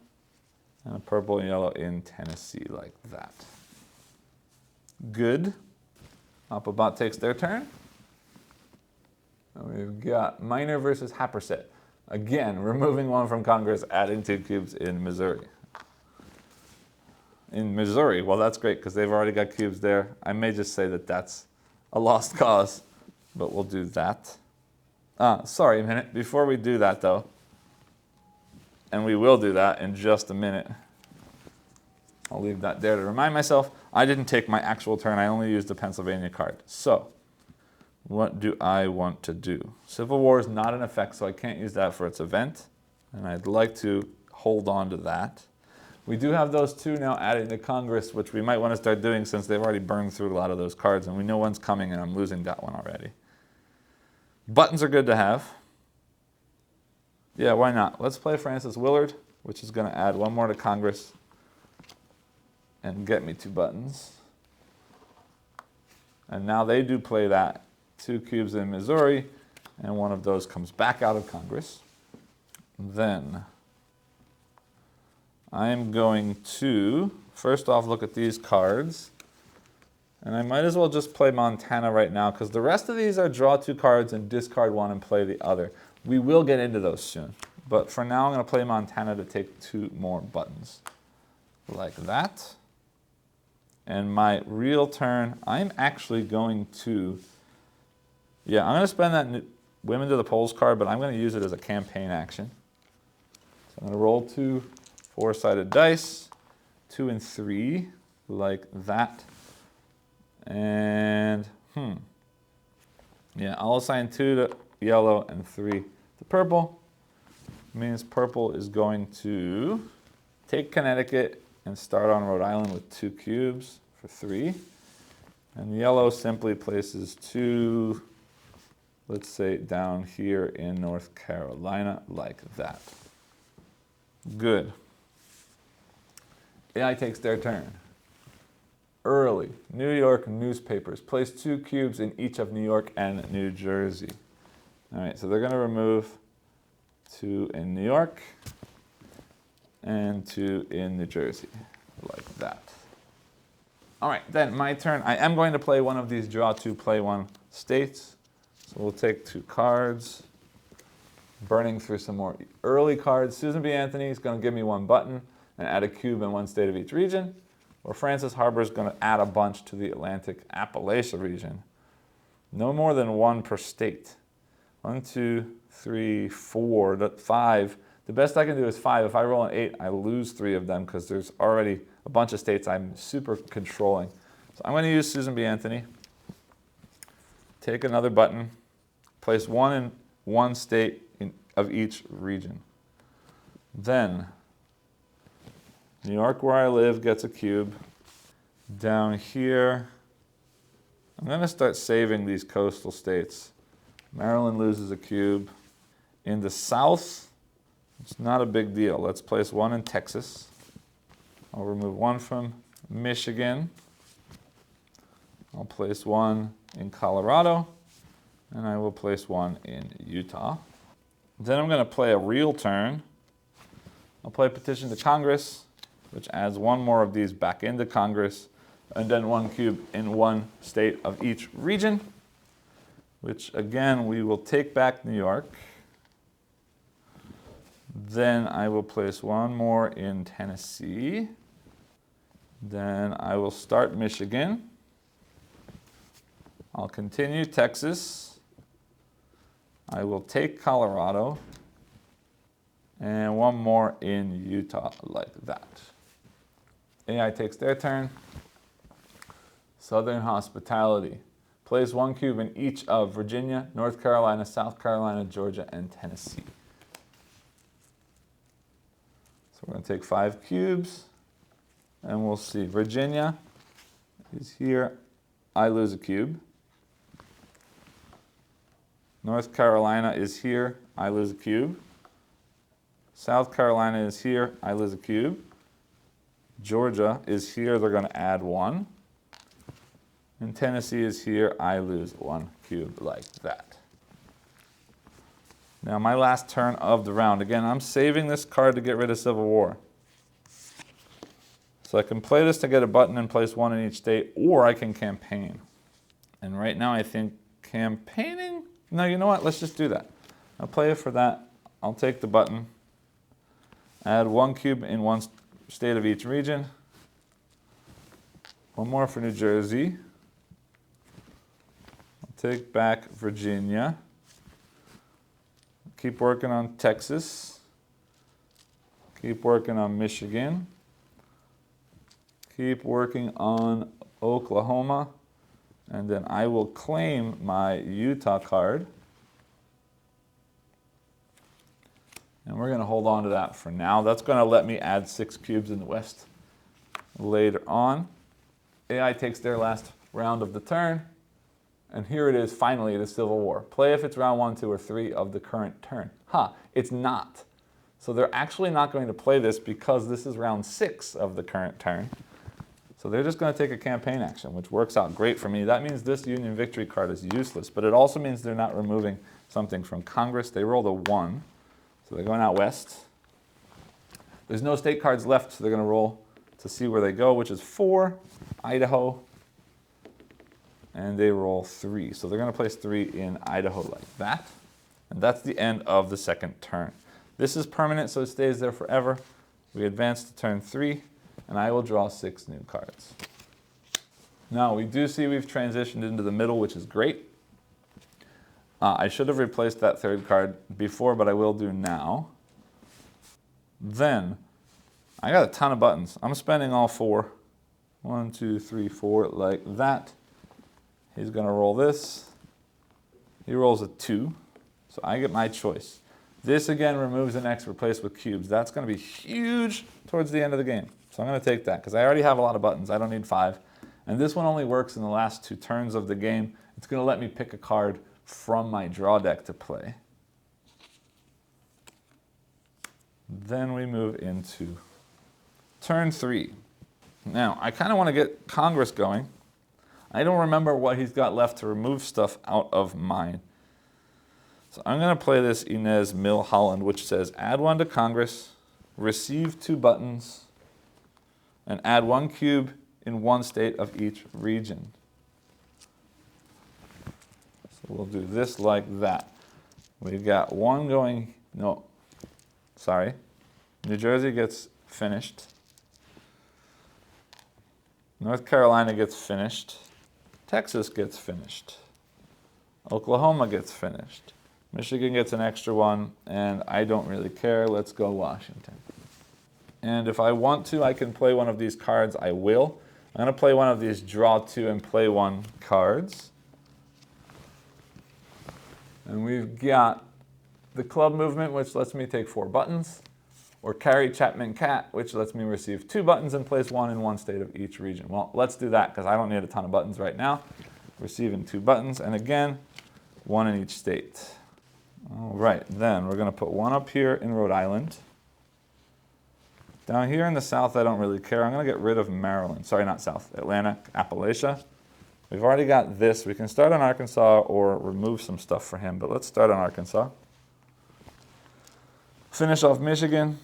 and a purple and yellow in Tennessee like that. Good. Appelbot takes their turn. And we've got Minor versus Happersett. Again, removing 1 from Congress, adding 2 cubes in Missouri. In Missouri, well, that's great because they've already got cubes there. I may just say that that's a lost cause, but we'll do that. Sorry a minute. Before we do that, though, and we will do that in just a minute, I'll leave that there to remind myself. I didn't take my actual turn. I only used the Pennsylvania card. So what do I want to do? Civil War is not in effect, so I can't use that for its event, and I'd like to hold on to that. We do have those 2 now adding to Congress, which we might want to start doing since they've already burned through a lot of those cards, and we know one's coming, and I'm losing that one already. Buttons are good to have. Yeah, why not? Let's play Francis Willard, which is going to add 1 more to Congress and get me 2 buttons. And now they do play that. 2 cubes in Missouri, and 1 of those comes back out of Congress. Then I'm going to, first off, look at these cards. And I might as well just play Montana right now, because the rest of these are draw 2 cards and discard 1 and play the other. We will get into those soon. But for now, I'm going to play Montana to take 2 more buttons. Like that. And my real turn, I'm actually going to, I'm going to spend that Women to the Polls card, but I'm going to use it as a campaign action. So I'm going to roll 2 4-sided dice, 2 and 3, like that. And, I'll assign 2 to yellow and 3 to purple. Means purple is going to take Connecticut and start on Rhode Island with 2 cubes for 3. And yellow simply places 2, let's say, down here in North Carolina, like that. Good. AI takes their turn. Early, New York newspapers. Place 2 cubes in each of New York and New Jersey. All right, so they're going to remove 2 in New York and 2 in New Jersey, like that. All right, then my turn. I am going to play one of these draw 2, play 1 states. So we'll take 2 cards, burning through some more early cards. Susan B. Anthony is going to give me 1 button and add a cube in 1 state of each region. Or Francis Harbor is going to add a bunch to the Atlantic Appalachia region, No more than one per state. 1, 2, 3, 4, 5. The best I can do is 5. If I roll an 8, I lose 3 of them because there's already a bunch of states I'm super controlling. So I'm going to use Susan B. Anthony. Take another button. Place 1 in one state of each region. Then, New York, where I live, gets a cube. Down here, I'm going to start saving these coastal states. Maryland loses a cube. In the South, it's not a big deal. Let's place 1 in Texas. I'll remove 1 from Michigan. I'll place 1 in Colorado. And I will place 1 in Utah. Then I'm going to play a real turn. I'll play petition to Congress, which adds 1 more of these back into Congress, and then 1 cube in 1 state of each region, which again, we will take back New York. Then I will place 1 more in Tennessee. Then I will start Michigan. I'll continue Texas. I will take Colorado. And 1 more in Utah, like that. AI takes their turn. Southern Hospitality. Place 1 cube in each of Virginia, North Carolina, South Carolina, Georgia, and Tennessee. So we're going to take 5 cubes, and we'll see. Virginia is here. I lose a cube. North Carolina is here. I lose a cube. South Carolina is here. I lose a cube. Georgia is here. They're going to add 1. And Tennessee is here. I lose 1 cube, like that. Now, my last turn of the round. Again, I'm saving this card to get rid of Civil War. So I can play this to get a button and place 1 in each state, or I can campaign. And right now, I think campaigning? No, you know what? Let's just do that. I'll play it for that. I'll take the button. Add 1 cube in 1 state of each region. 1 more for New Jersey. I'll take back Virginia. Keep working on Texas. Keep working on Michigan. Keep working on Oklahoma. And then I will claim my Utah card. And we're going to hold on to that for now. That's going to let me add 6 cubes in the West later on. AI takes their last round of the turn. And here it is, finally, the Civil War. Play if it's round 1, 2, or 3 of the current turn. It's not. So they're actually not going to play this because this is round 6 of the current turn. So they're just going to take a campaign action, which works out great for me. That means this Union Victory card is useless, but it also means they're not removing something from Congress. They rolled a 1, so they're going out west. There's no state cards left, so they're going to roll to see where they go, which is 4, Idaho, and they roll 3. So they're going to place 3 in Idaho like that, and that's the end of the second turn. This is permanent, so it stays there forever. We advance to turn 3. And I will draw 6 new cards. Now, we do see we've transitioned into the middle, which is great. I should have replaced that 3rd card before, but I will do now. Then, I got a ton of buttons. I'm spending all 4. 1, 2, 3, 4, like that. He's going to roll this. He rolls a 2, so I get my choice. This, again, removes an X, replaced with cubes. That's going to be huge towards the end of the game. So I'm going to take that because I already have a lot of buttons. I don't need 5. And this one only works in the last 2 turns of the game. It's going to let me pick a card from my draw deck to play. Then we move into turn 3. Now, I kind of want to get Congress going. I don't remember what he's got left to remove stuff out of mine. So I'm going to play this Inez Milholland, which says add 1 to Congress, receive 2 buttons, and add 1 cube in 1 state of each region. So we'll do this like that. We've got 1 going, no, sorry. New Jersey gets finished. North Carolina gets finished. Texas gets finished. Oklahoma gets finished. Michigan gets an extra one, and I don't really care. Let's go Washington. And if I want to, I can play one of these cards. I will. I'm going to play one of these draw 2 and play 1 cards. And we've got the club movement, which lets me take 4 buttons, or carry Chapman Cat, which lets me receive 2 buttons and place 1 in one state of each region. Well, let's do that because I don't need a ton of buttons right now. Receiving 2 buttons, and again, 1 in each state. All right, then we're going to put 1 up here in Rhode Island. Down here in the South, I don't really care. I'm going to get rid of Maryland. Sorry, not South. Atlantic, Appalachia. We've already got this. We can start on Arkansas or remove some stuff for him, but let's start on Arkansas. Finish off Michigan.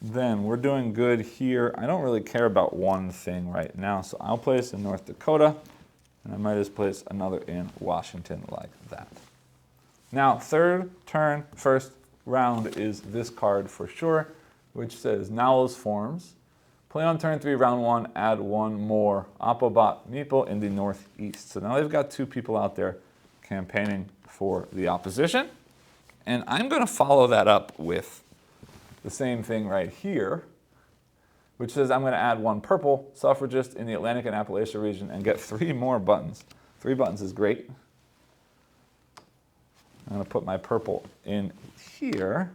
Then we're doing good here. I don't really care about one thing right now, so I'll place in North Dakota, and I might just place another in Washington like that. Now, third turn, first round is this card for sure, which says Nowell's Forms. Play on turn 3, round 1, add 1 more Opobot Meeple in the northeast. So now they've got 2 people out there campaigning for the opposition. And I'm going to follow that up with the same thing right here, which says I'm going to add 1 purple suffragist in the Atlantic and Appalachia region and get 3 more buttons. 3 buttons is great. I'm going to put my purple in here.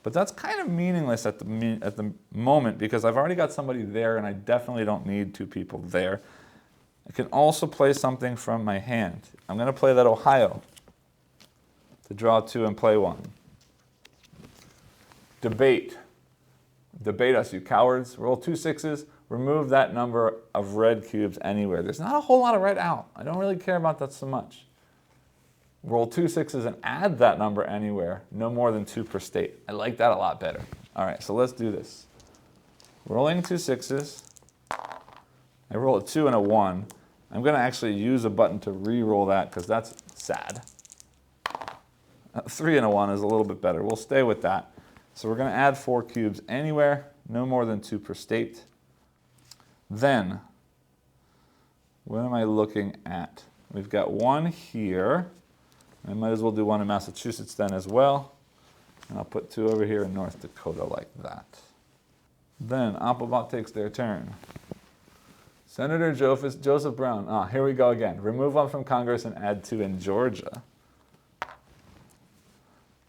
But that's kind of meaningless at the moment because I've already got somebody there and I definitely don't need 2 people there. I can also play something from my hand. I'm going to play that Ohio to draw 2 and play 1. Debate. Debate us, you cowards. Roll 2 6s. Remove that number of red cubes anywhere. There's not a whole lot of red out. I don't really care about that so much. Roll 2 6s and add that number anywhere, no more than 2 per state. I like that a lot better. All right, so let's do this. Rolling 2 6s. I roll a 2 and a 1. I'm going to actually use a button to re-roll that because that's sad. 3 and a 1 is a little bit better. We'll stay with that. So we're going to add 4 cubes anywhere, no more than 2 per state. Then, what am I looking at? We've got 1 here. I might as well do 1 in Massachusetts then as well. And I'll put 2 over here in North Dakota like that. Then Opobot takes their turn. Senator Joseph Brown. Here we go again. Remove 1 from Congress and add 2 in Georgia.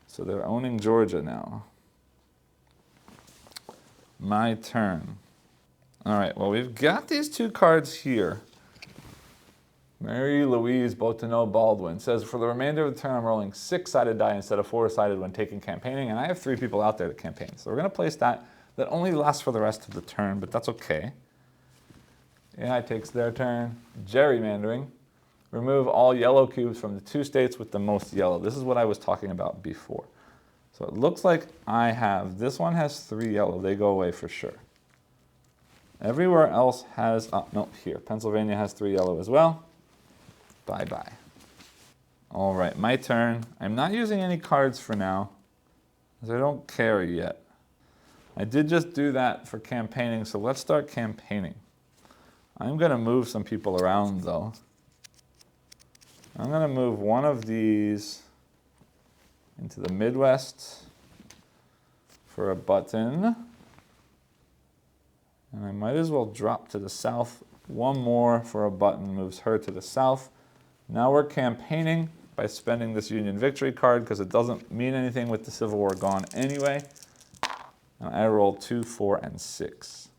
So they're owning Georgia now. My turn. All right, well, we've got these 2 cards here. Mary Louise Bottineau Baldwin says, for the remainder of the turn, I'm rolling 6-sided die instead of 4-sided when taking campaigning, and I have 3 people out there to campaign. So we're going to place that. That only lasts for the rest of the turn, but that's okay. AI takes their turn. Gerrymandering. Remove all yellow cubes from the 2 states with the most yellow. This is what I was talking about before. So it looks like I have, this one has 3 yellow. They go away for sure. Everywhere else has, no, here. Pennsylvania has 3 yellow as well. Bye-bye. All right, my turn. I'm not using any cards for now, because I don't care yet. I did just do that for campaigning, so let's start campaigning. I'm going to move some people around, though. I'm going to move one of these into the Midwest for a button. And I might as well drop to the South. 1 more for a button moves her to the South. Now we're campaigning by spending this Union Victory card because it doesn't mean anything with the Civil War gone anyway. And I roll 2, 4, and 6.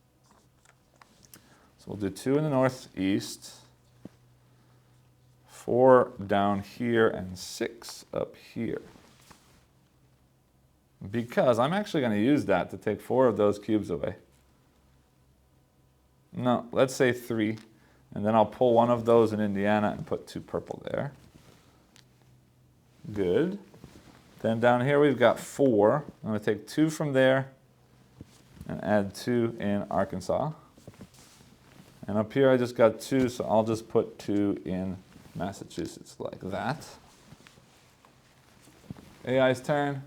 So we'll do 2 in the Northeast, 4 down here, and 6 up here. Because I'm actually going to use that to take 4 of those cubes away. No, let's say 3. And then I'll pull 1 of those in Indiana and put 2 purple there. Good. Then down here we've got 4. I'm going to take 2 from there and add 2 in Arkansas. And up here I just got 2, so I'll just put 2 in Massachusetts like that. AI's turn.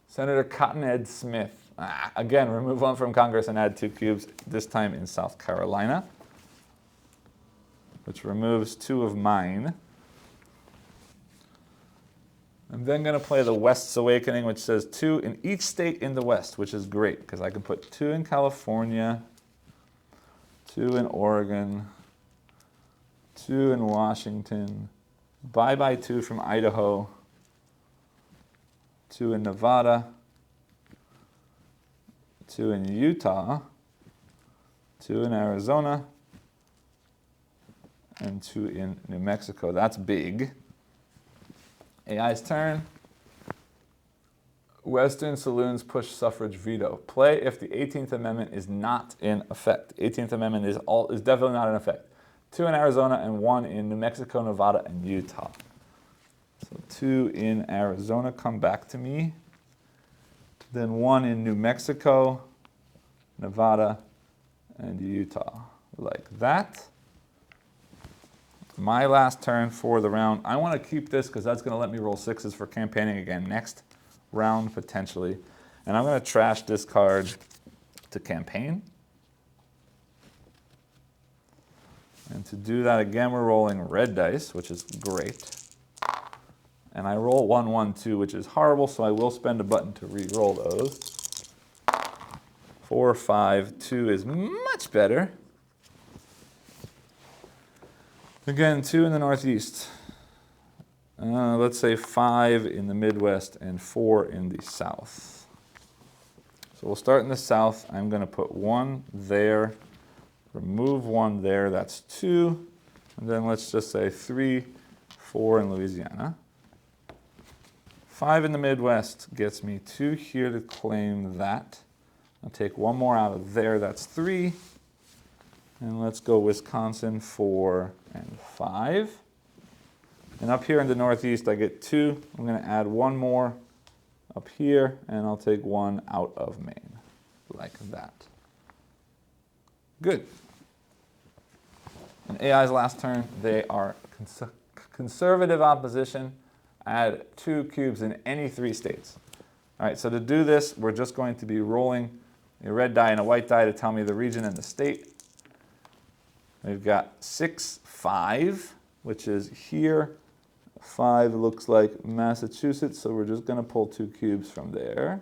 Senator Cotton Ed Smith. Again, remove 1 from Congress and add 2 cubes, this time in South Carolina, which removes 2 of mine. I'm then going to play the West's Awakening, which says 2 in each state in the West, which is great because I can put 2 in California, 2 in Oregon, 2 in Washington, bye-bye 2 from Idaho, 2 in Nevada, 2 in Utah, 2 in Arizona, and 2 in New Mexico. That's big. AI's turn. Western saloons push suffrage veto. Play if the 18th Amendment is not in effect. 18th Amendment is definitely not in effect. 2 in Arizona and 1 in New Mexico, Nevada, and Utah. So 2 in Arizona come back to me. Then 1 in New Mexico, Nevada, and Utah. Like that. My last turn for the round. I want to keep this because that's going to let me roll 6s for campaigning again next round, potentially. And I'm going to trash this card to campaign. And to do that, again, we're rolling red dice, which is great. And I roll 1, 1, 2, which is horrible, so I will spend a button to re-roll those. 4, 5, 2 is much better. Again, 2 in the Northeast. Let's say 5 in the Midwest and 4 in the South. So we'll start in the South. I'm going to put 1 there, remove 1 there. That's 2. And then let's just say 3, 4 in Louisiana. 5 in the Midwest gets me 2 here to claim that. I'll take 1 more out of there. That's 3. And let's go Wisconsin, 4 and 5. And up here in the Northeast, I get 2. I'm going to add 1 more up here, and I'll take 1 out of Maine, like that. Good. And AI's last turn, they are conservative opposition. Add 2 cubes in any 3 states. All right, so to do this, we're just going to be rolling a red die and a white die to tell me the region and the state. We've got 6, 5, which is here. 5 looks like Massachusetts, so we're just going to pull 2 cubes from there.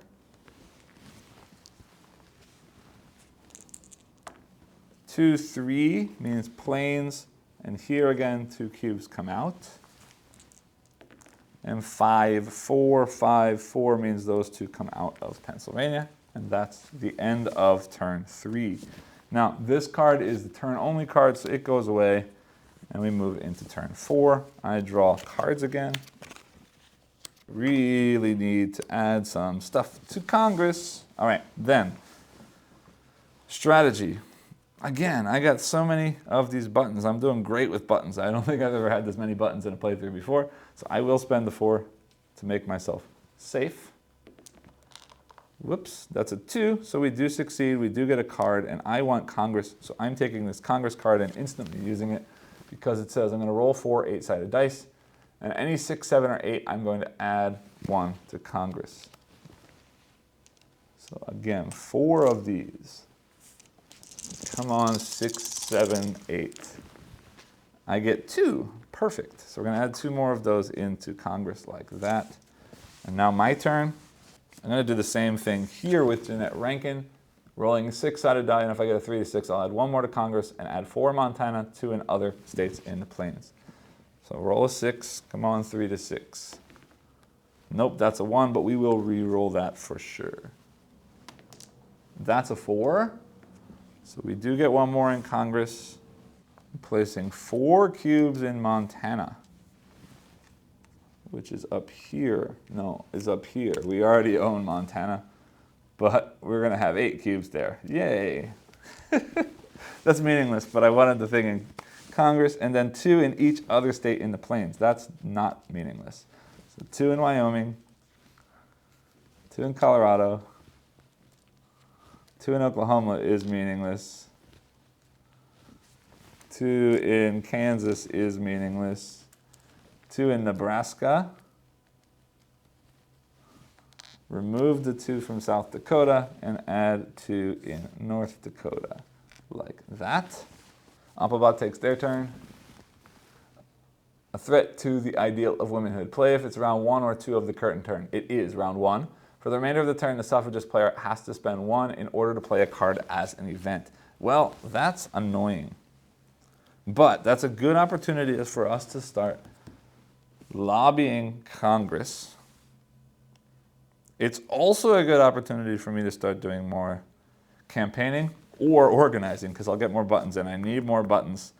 2, 3 means plains, and here again 2 cubes come out. And 5, 4, 5, 4 means those 2 come out of Pennsylvania, and that's the end of turn 3. Now, this card is the turn-only card, so it goes away, and we move into turn 4. I draw cards again. Really need to add some stuff to Congress. All right, then, strategy. Again, I got so many of these buttons. I'm doing great with buttons. I don't think I've ever had this many buttons in a playthrough before, so I will spend the 4 to make myself safe. Whoops, that's a 2, so we do succeed. We do get a card, and I want Congress, so I'm taking this Congress card and instantly using it because it says I'm going to roll 4 8-sided dice, and any 6, 7, or 8, I'm going to add 1 to Congress. So again, 4 of these. Come on, 6, 7, 8. I get 2. Perfect. So we're going to add 2 more of those into Congress like that. And now my turn. I'm going to do the same thing here with Jeanette Rankin, rolling 6-sided die, and if I get a 3 to 6, I'll add 1 more to Congress and add 4 in Montana, 2 in other states in the plains. So roll a 6. Come on, 3 to 6. Nope, that's a 1, but we will re-roll that for sure. That's a 4. So we do get 1 more in Congress, placing 4 cubes in Montana, which is up here. No, is up here. We already own Montana, but we're going to have 8 cubes there. Yay. That's meaningless, but I wanted the thing in Congress, and then 2 in each other state in the plains. That's not meaningless. So 2 in Wyoming, 2 in Colorado, 2 in Oklahoma is meaningless. 2 in Kansas is meaningless. 2 in Nebraska. Remove the 2 from South Dakota and add 2 in North Dakota, like that. Applebaum takes their turn. A threat to the ideal of womanhood. Play if it's round 1 or 2 of the curtain turn. It is round 1. For the remainder of the turn, the suffragist player has to spend 1 in order to play a card as an event. Well, that's annoying. But that's a good opportunity for us to start lobbying Congress. It's also a good opportunity for me to start doing more campaigning or organizing, because I'll get more buttons, and I need more buttons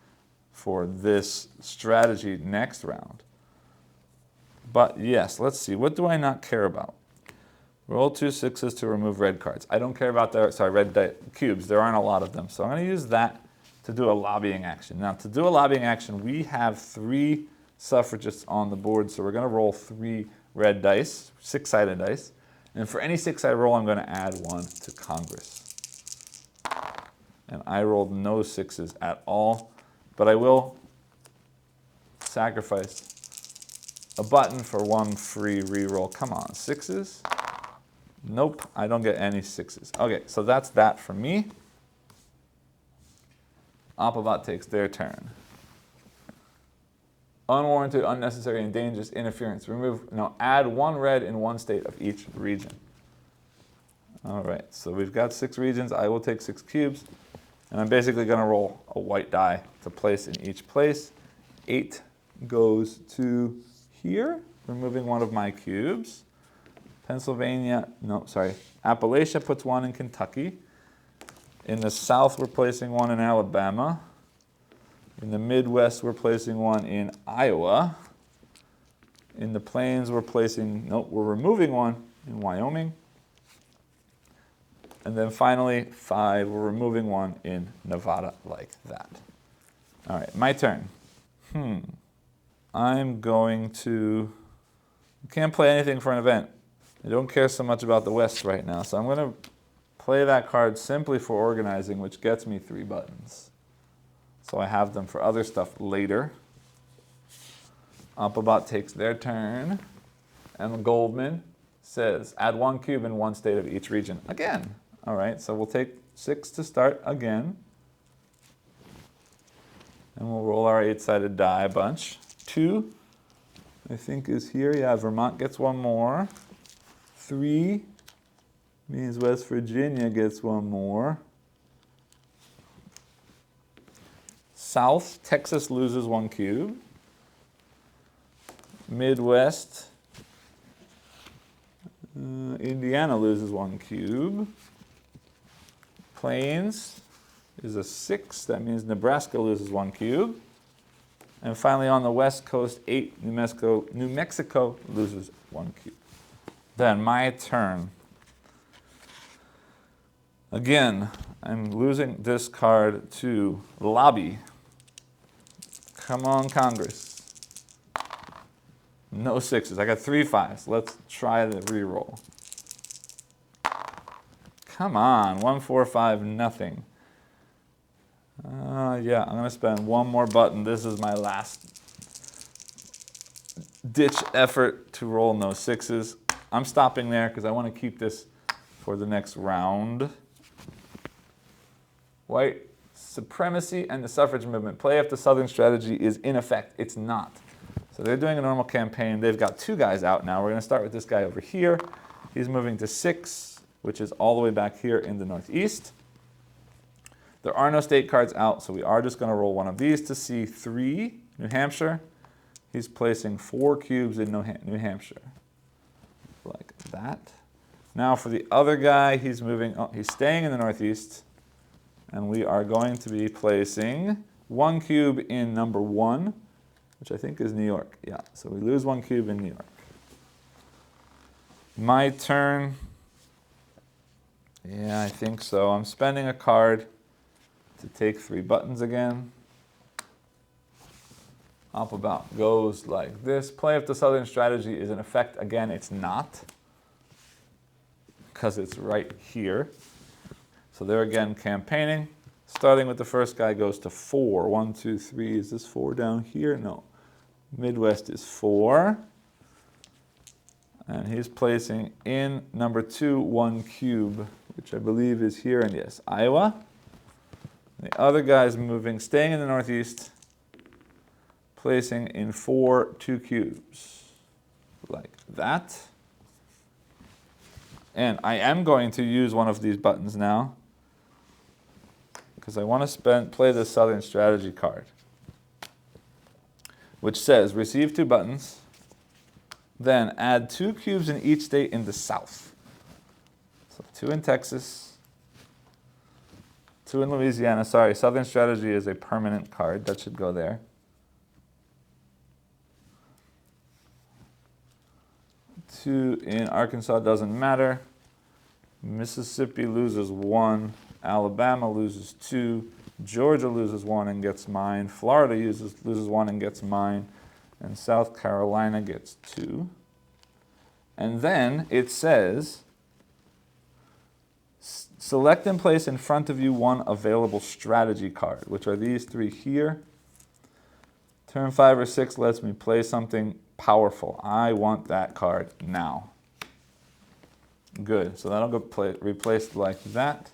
for this strategy next round. But yes, let's see. What do I not care about? Roll 2 6s to remove red cards. I don't care about the red cubes. There aren't a lot of them. So I'm going to use that to do a lobbying action. Now, to do a lobbying action, we have 3 suffragists on the board. So we're going to roll 3 red dice, 6-sided dice. And for any 6 I roll, I'm going to add 1 to Congress. And I rolled no 6s at all. But I will sacrifice a button for 1 free reroll. Come on, 6s? Nope, I don't get any 6s. Okay, so that's that for me. Oppabat takes their turn. Unwarranted, unnecessary, and dangerous interference. Add 1 red in 1 state of each region. All right, so we've got 6 regions. I will take 6 cubes. And I'm basically going to roll a white die to place in each place. 8 goes to here, removing 1 of my cubes. Appalachia puts 1 in Kentucky. In the South, we're placing 1 in Alabama. In the Midwest, we're placing 1 in Iowa. In the Plains, we're removing 1 in Wyoming. And then finally, 5, we're removing 1 in Nevada, like that. All right, my turn. I'm going to... Can't play anything for an event. I don't care so much about the West right now, so I'm going to play that card simply for organizing, which gets me 3 buttons. So I have them for other stuff later. Oppabat takes their turn, and Goldman says, add 1 cube in 1 state of each region. Again. All right, so we'll take 6 to start again. And we'll roll our 8-sided die bunch. 2, I think, is here. Yeah, Vermont gets 1 more. 3 means West Virginia gets 1 more. South, Texas loses 1 cube. Midwest, Indiana loses 1 cube. Plains is a 6. That means Nebraska loses 1 cube. And finally on the West Coast, 8, New Mexico loses 1 cube. Then my turn. Again, I'm losing this card to lobby. Come on, Congress. No 6s. I got 3 5s. Let's try the reroll. Come on, 1 4 5 nothing. Yeah, I'm gonna spend 1 more button. This is my last ditch effort to roll no 6s. I'm stopping there because I want to keep this for the next round. White supremacy and the suffrage movement. Play if the Southern strategy is in effect. It's not. So they're doing a normal campaign. They've got 2 guys out now. We're going to start with this guy over here. He's moving to 6, which is all the way back here in the Northeast. There are no state cards out, so we are just going to roll 1 of these to see 3, New Hampshire. He's placing 4 cubes in New Hampshire, like that. Now for the other guy, he's staying in the Northeast, and we are going to be placing 1 cube in number 1, which I think is New York. Yeah, so we lose 1 cube in New York. My turn. Yeah, I think so. I'm spending a card to take 3 buttons again. Oppabat goes like this. Play if the Southern strategy is in effect. Again, it's not, because it's right here. So they're again campaigning. Starting with the first guy goes to 4. 1, 2, 3. Is this 4 down here? No. Midwest is 4. And he's placing in number 2, 1 cube, which I believe is here, and yes, Iowa. The other guy's moving, staying in the Northeast, placing in 4 2 cubes, like that. And I am going to use one of these buttons now, because I want to play the Southern Strategy card, which says receive 2 buttons, then add 2 cubes in each state in the South. So 2 in Texas, 2 in Louisiana. Sorry, Southern Strategy is a permanent card. That should go there. 2 in Arkansas doesn't matter. Mississippi loses 1. Alabama loses 2. Georgia loses 1 and gets mine. Florida loses 1 and gets mine. And South Carolina gets 2. And then it says, select and place in front of you 1 available strategy card, which are these 3 here. Turn 5 or 6 lets me play something powerful. I want that card now. Good, so that'll go replaced like that.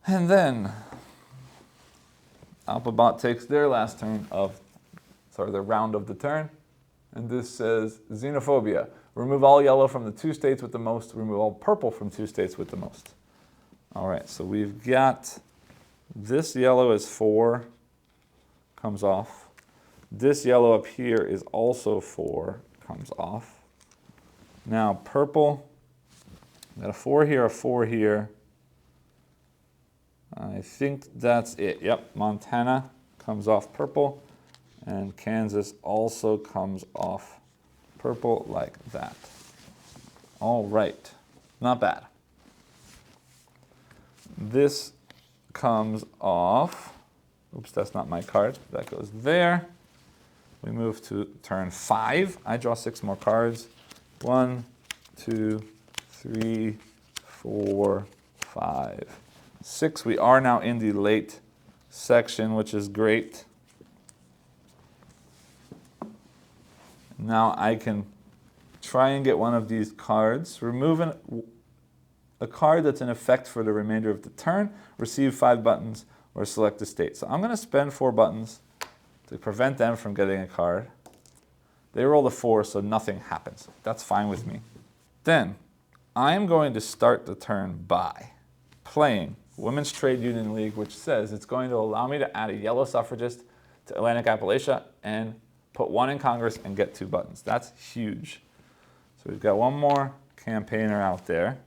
And then Alphabot takes their last turn of, their round of the turn. And this says xenophobia. Remove all yellow from the 2 states with the most. Remove all purple from 2 states with the most. All right, so we've got this yellow is 4, comes off. This yellow up here is also 4, comes off. Now purple, got a 4 here, a 4 here. I think that's it. Yep, Montana comes off purple, and Kansas also comes off purple like that. All right, not bad. This comes off. Oops, that's not my card. That goes there. We move to turn 5. I draw 6 more cards. 1, 2, 3, 4, 5, 6. We are now in the late section, which is great. Now I can try and get one of these cards. Remove a card that's in effect for the remainder of the turn, receive 5 buttons, or select a state. So I'm going to spend 4 buttons to prevent them from getting a card. They rolled a 4, so nothing happens. That's fine with me. Then I'm going to start the turn by playing Women's Trade Union League, which says it's going to allow me to add a yellow suffragist to Atlantic Appalachia and put 1 in Congress and get 2 buttons. That's huge. So we've got 1 more campaigner out there.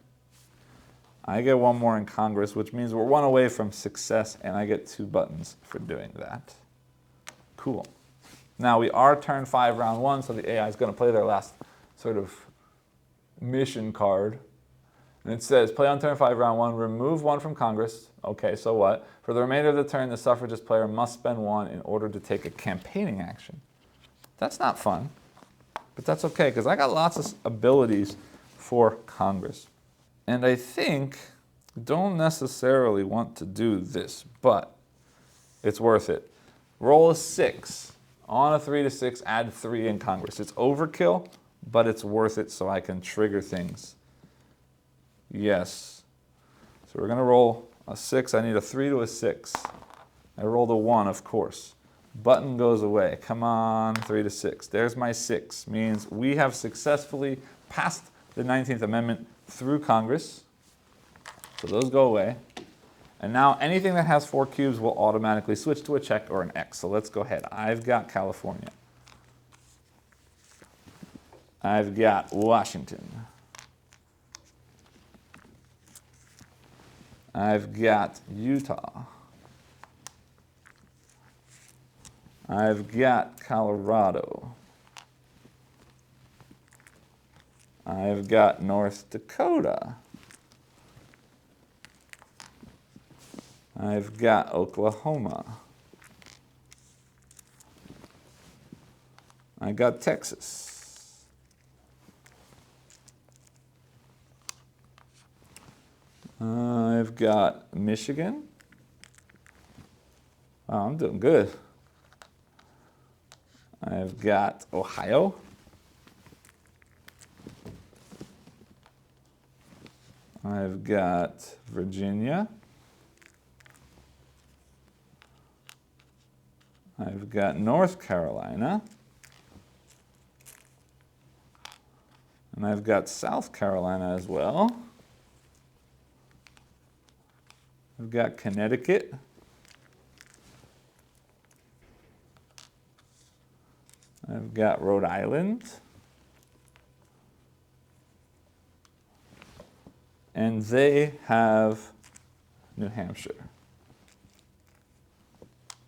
I get 1 more in Congress, which means we're 1 away from success, and I get 2 buttons for doing that. Cool. Now we are turn 5, round 1, so the AI is going to play their last sort of mission card. And it says, play on turn 5, round 1, remove 1 from Congress. Okay, so what? For the remainder of the turn, the suffragist player must spend 1 in order to take a campaigning action. That's not fun, but that's okay, because I got lots of abilities for Congress. And I think don't necessarily want to do this, but it's worth it. Roll a 6. On a 3 to 6, add 3 in Congress. It's overkill, but it's worth it so I can trigger things. Yes. So we're going to roll a 6. I need a 3 to a 6. I rolled a 1, of course. Button goes away. Come on, 3 to 6. There's my 6. Means we have successfully passed the 19th Amendment through Congress. So those go away. And now anything that has 4 cubes will automatically switch to a check or an X. So let's go ahead. I've got California. I've got Washington. I've got Utah. I've got Colorado. I've got North Dakota. I've got Oklahoma. I got Texas. I've got Michigan. Oh, I'm doing good. I've got Ohio. I've got Virginia. I've got North Carolina. And I've got South Carolina as well. I've got Connecticut. I've got Rhode Island. And they have New Hampshire.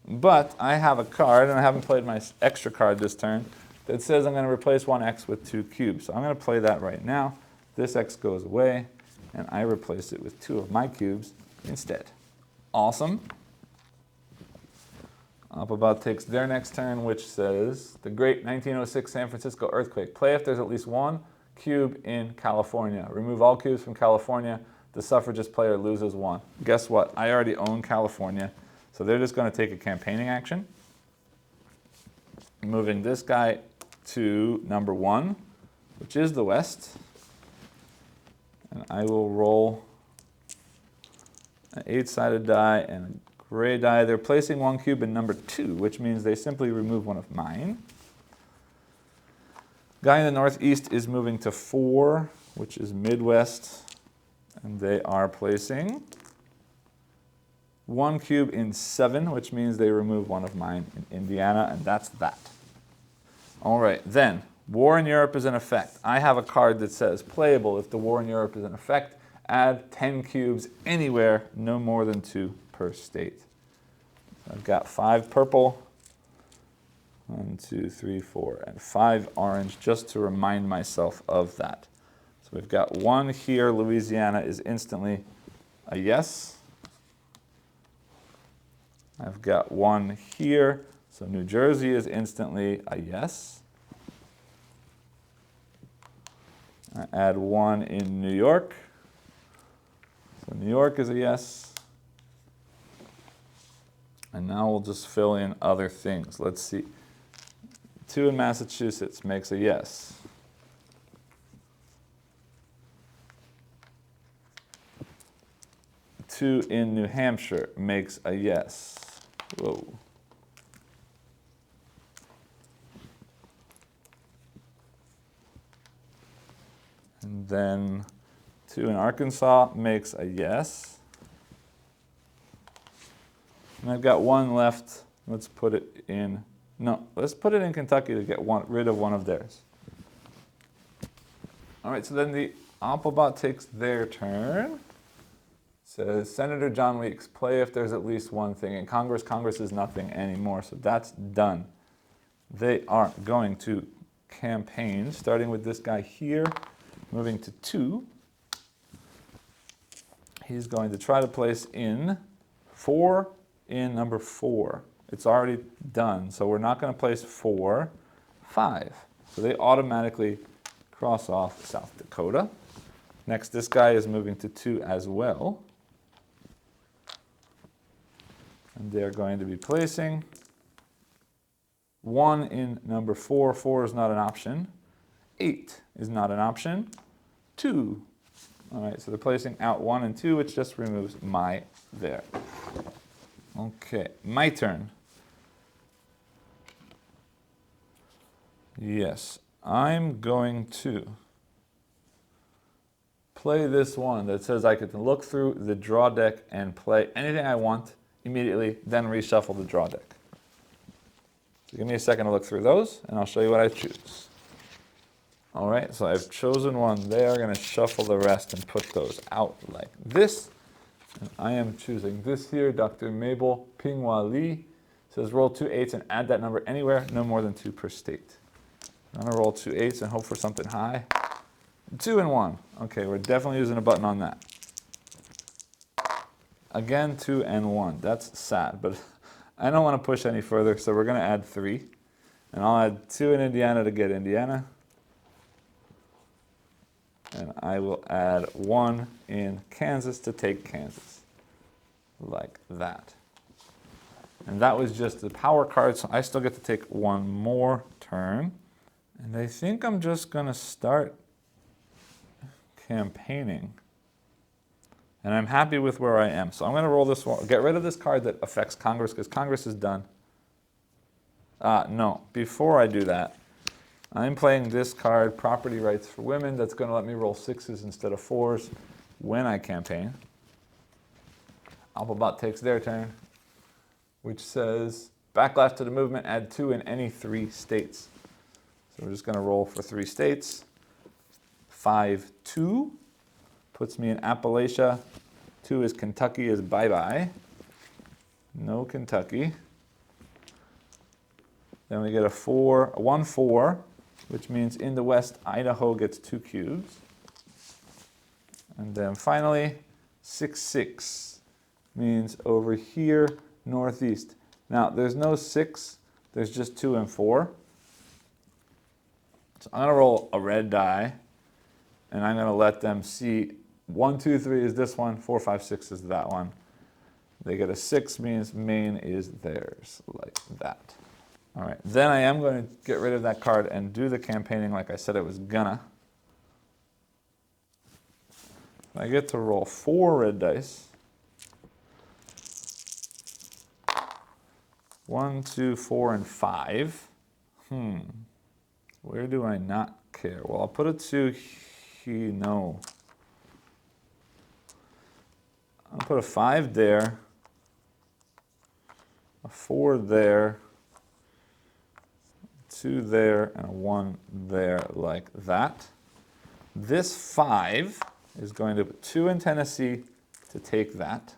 But I have a card, and I haven't played my extra card this turn, that says I'm going to replace one X with 2 cubes. So I'm going to play that right now. This X goes away, and I replace it with 2 of my cubes instead. Awesome. Alphabet takes their next turn, which says, the great 1906 San Francisco earthquake. Play if there's at least 1 cube in California. Remove all cubes from California. The suffragist player loses 1. Guess what? I already own California. So they're just going to take a campaigning action. Moving this guy to number 1, which is the West. And I will roll an 8-sided die and a gray die. They're placing 1 cube in number 2, which means they simply remove 1 of mine. Guy in the Northeast is moving to 4, which is Midwest. And they are placing 1 cube in 7, which means they remove 1 of mine in Indiana, and that's that. All right, then, war in Europe is in effect. I have a card that says, playable if the war in Europe is in effect, add 10 cubes anywhere, no more than 2 per state. So I've got 5 purple, 1, 2, 3, 4, and 5 orange, just to remind myself of that. So we've got 1 here. Louisiana is instantly a yes. I've got 1 here. So New Jersey is instantly a yes. I add 1 in New York. So New York is a yes. And now we'll just fill in other things. Let's see. 2 in Massachusetts makes a yes. Two in New Hampshire makes a yes. Whoa. And then 2 in Arkansas makes a yes. And I've got 1 left. Let's put it in, no, let's put it in Kentucky to get rid of 1 of theirs. All right, so then the Alphabet takes their turn. Says, Senator John Weeks, play if there's at least 1 thing. In Congress, Congress is nothing anymore, so that's done. They are going to campaign, starting with this guy here, moving to 2. He's going to try to place in 4 in number 4. It's already done, so we're not going to place 4, 5. So they automatically cross off South Dakota. Next, this guy is moving to 2 as well. And they're going to be placing 1 in number 4. 4 is not an option. 8 is not an option. 2. All right, so they're placing out 1 and 2, which just removes my there. Okay, my turn. Yes, I'm going to play this one that says I can look through the draw deck and play anything I want immediately, then reshuffle the draw deck. So give me a second to look through those, and I'll show you what I choose. All right, so I've chosen 1 there. I'm going to shuffle the rest and put those out like this. And I am choosing this here. Dr. Mabel Pingwa Lee says roll 2 8s and add that number anywhere, no more than 2 per state. I'm going to roll 2 8s and hope for something high. 2 and 1. Okay, we're definitely using a button on that. Again, 2 and 1. That's sad, but I don't want to push any further, so we're going to add 3. And I'll add 2 in Indiana to get Indiana. And I will add 1 in Kansas to take Kansas. Like that. And that was just the power card, so I still get to take 1 more turn. And I think I'm just going to start campaigning. And I'm happy with where I am. So I'm going to roll this one, get rid of this card that affects Congress, because Congress is done. No, before I do that, I'm playing this card, Property Rights for Women. That's going to let me roll 6s instead of 4s when I campaign. Alphabot takes their turn, which says, backlash to the movement, add 2 in any 3 states. So we're just going to roll for 3 states. 5, 2 puts me in Appalachia. 2 is Kentucky is bye-bye. No Kentucky. Then we get a 1, 4, which means in the West, Idaho gets 2 cubes. And then finally, 6, 6 means over here, northeast. Now, there's no 6, there's just 2 and 4. So I'm going to roll a red die, and I'm going to let them see 1, 2, 3 is this one, 4, 5, 6 is that one. They get a 6, means Maine is theirs, like that. All right, then I am going to get rid of that card and do the campaigning like I said I was gonna. I get to roll 4 red dice. 1, 2, 4, and 5. Where do I not care? Well, I'll put a 2 here, no. I'll put a 5 there, a 4 there, 2 there, and a 1 there, like that. This 5 is going to put 2 in Tennessee to take that.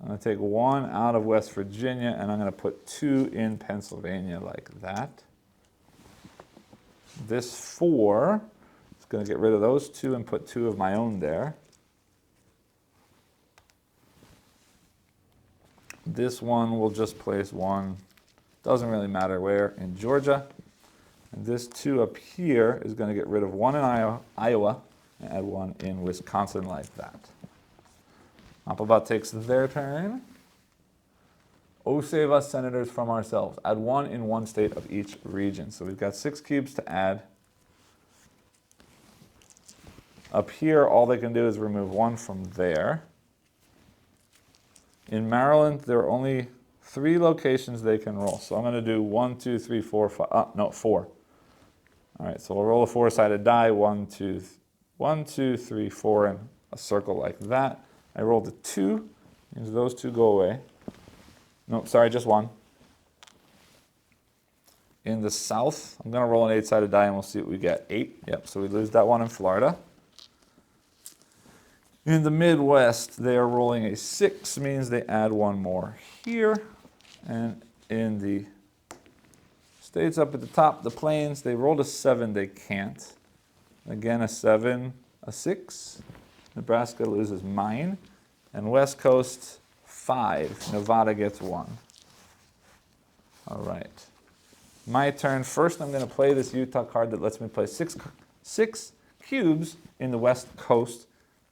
I'm going to take 1 out of West Virginia, and I'm going to put 2 in Pennsylvania, like that. This 4 is going to get rid of those 2 and put 2 of my own there. This one will just place 1, doesn't really matter where, in Georgia. And this 2 up here is going to get rid of 1 in Iowa and add 1 in Wisconsin, like that. Applebot takes their turn. Oh, save us, senators, from ourselves. Add 1 in 1 state of each region. So we've got 6 cubes to add. Up here, all they can do is remove 1 from there. In Maryland, there are only 3 locations they can roll. So I'm going to do 1, 2, 3, 4, 5. No, 4. All right, so we'll roll a 4-sided die. 1, 2, 3, 4, and a circle like that. I rolled a 2. Means those 2 go away. No, sorry, just 1. In the South, I'm going to roll an 8-sided die and we'll see what we get. 8. Yep, so we lose that one in Florida. In the Midwest, they are rolling a 6, means they add 1 more here. And in the states up at the top, the plains, they rolled a 7, they can't. Again, a 7, a 6. Nebraska loses mine. And West Coast, 5. Nevada gets 1. All right. My turn. First, I'm going to play this Utah card that lets me play 6 cubes in the West Coast.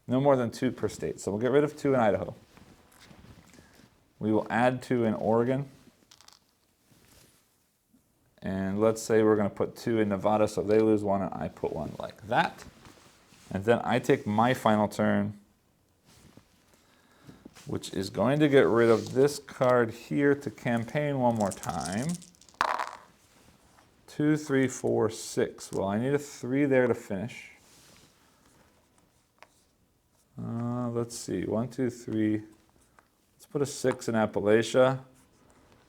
No more than 2 per state. So we'll get rid of 2 in Idaho. We will add 2 in Oregon. And let's say we're going to put 2 in Nevada, so they lose 1 and I put 1, like that. And then I take my final turn, which is going to get rid of this card here to campaign 1 more time. 2, 3, 4, 6. Well, I need a 3 there to finish. Let's see, 1, 2, 3. Let's put a 6 in Appalachia.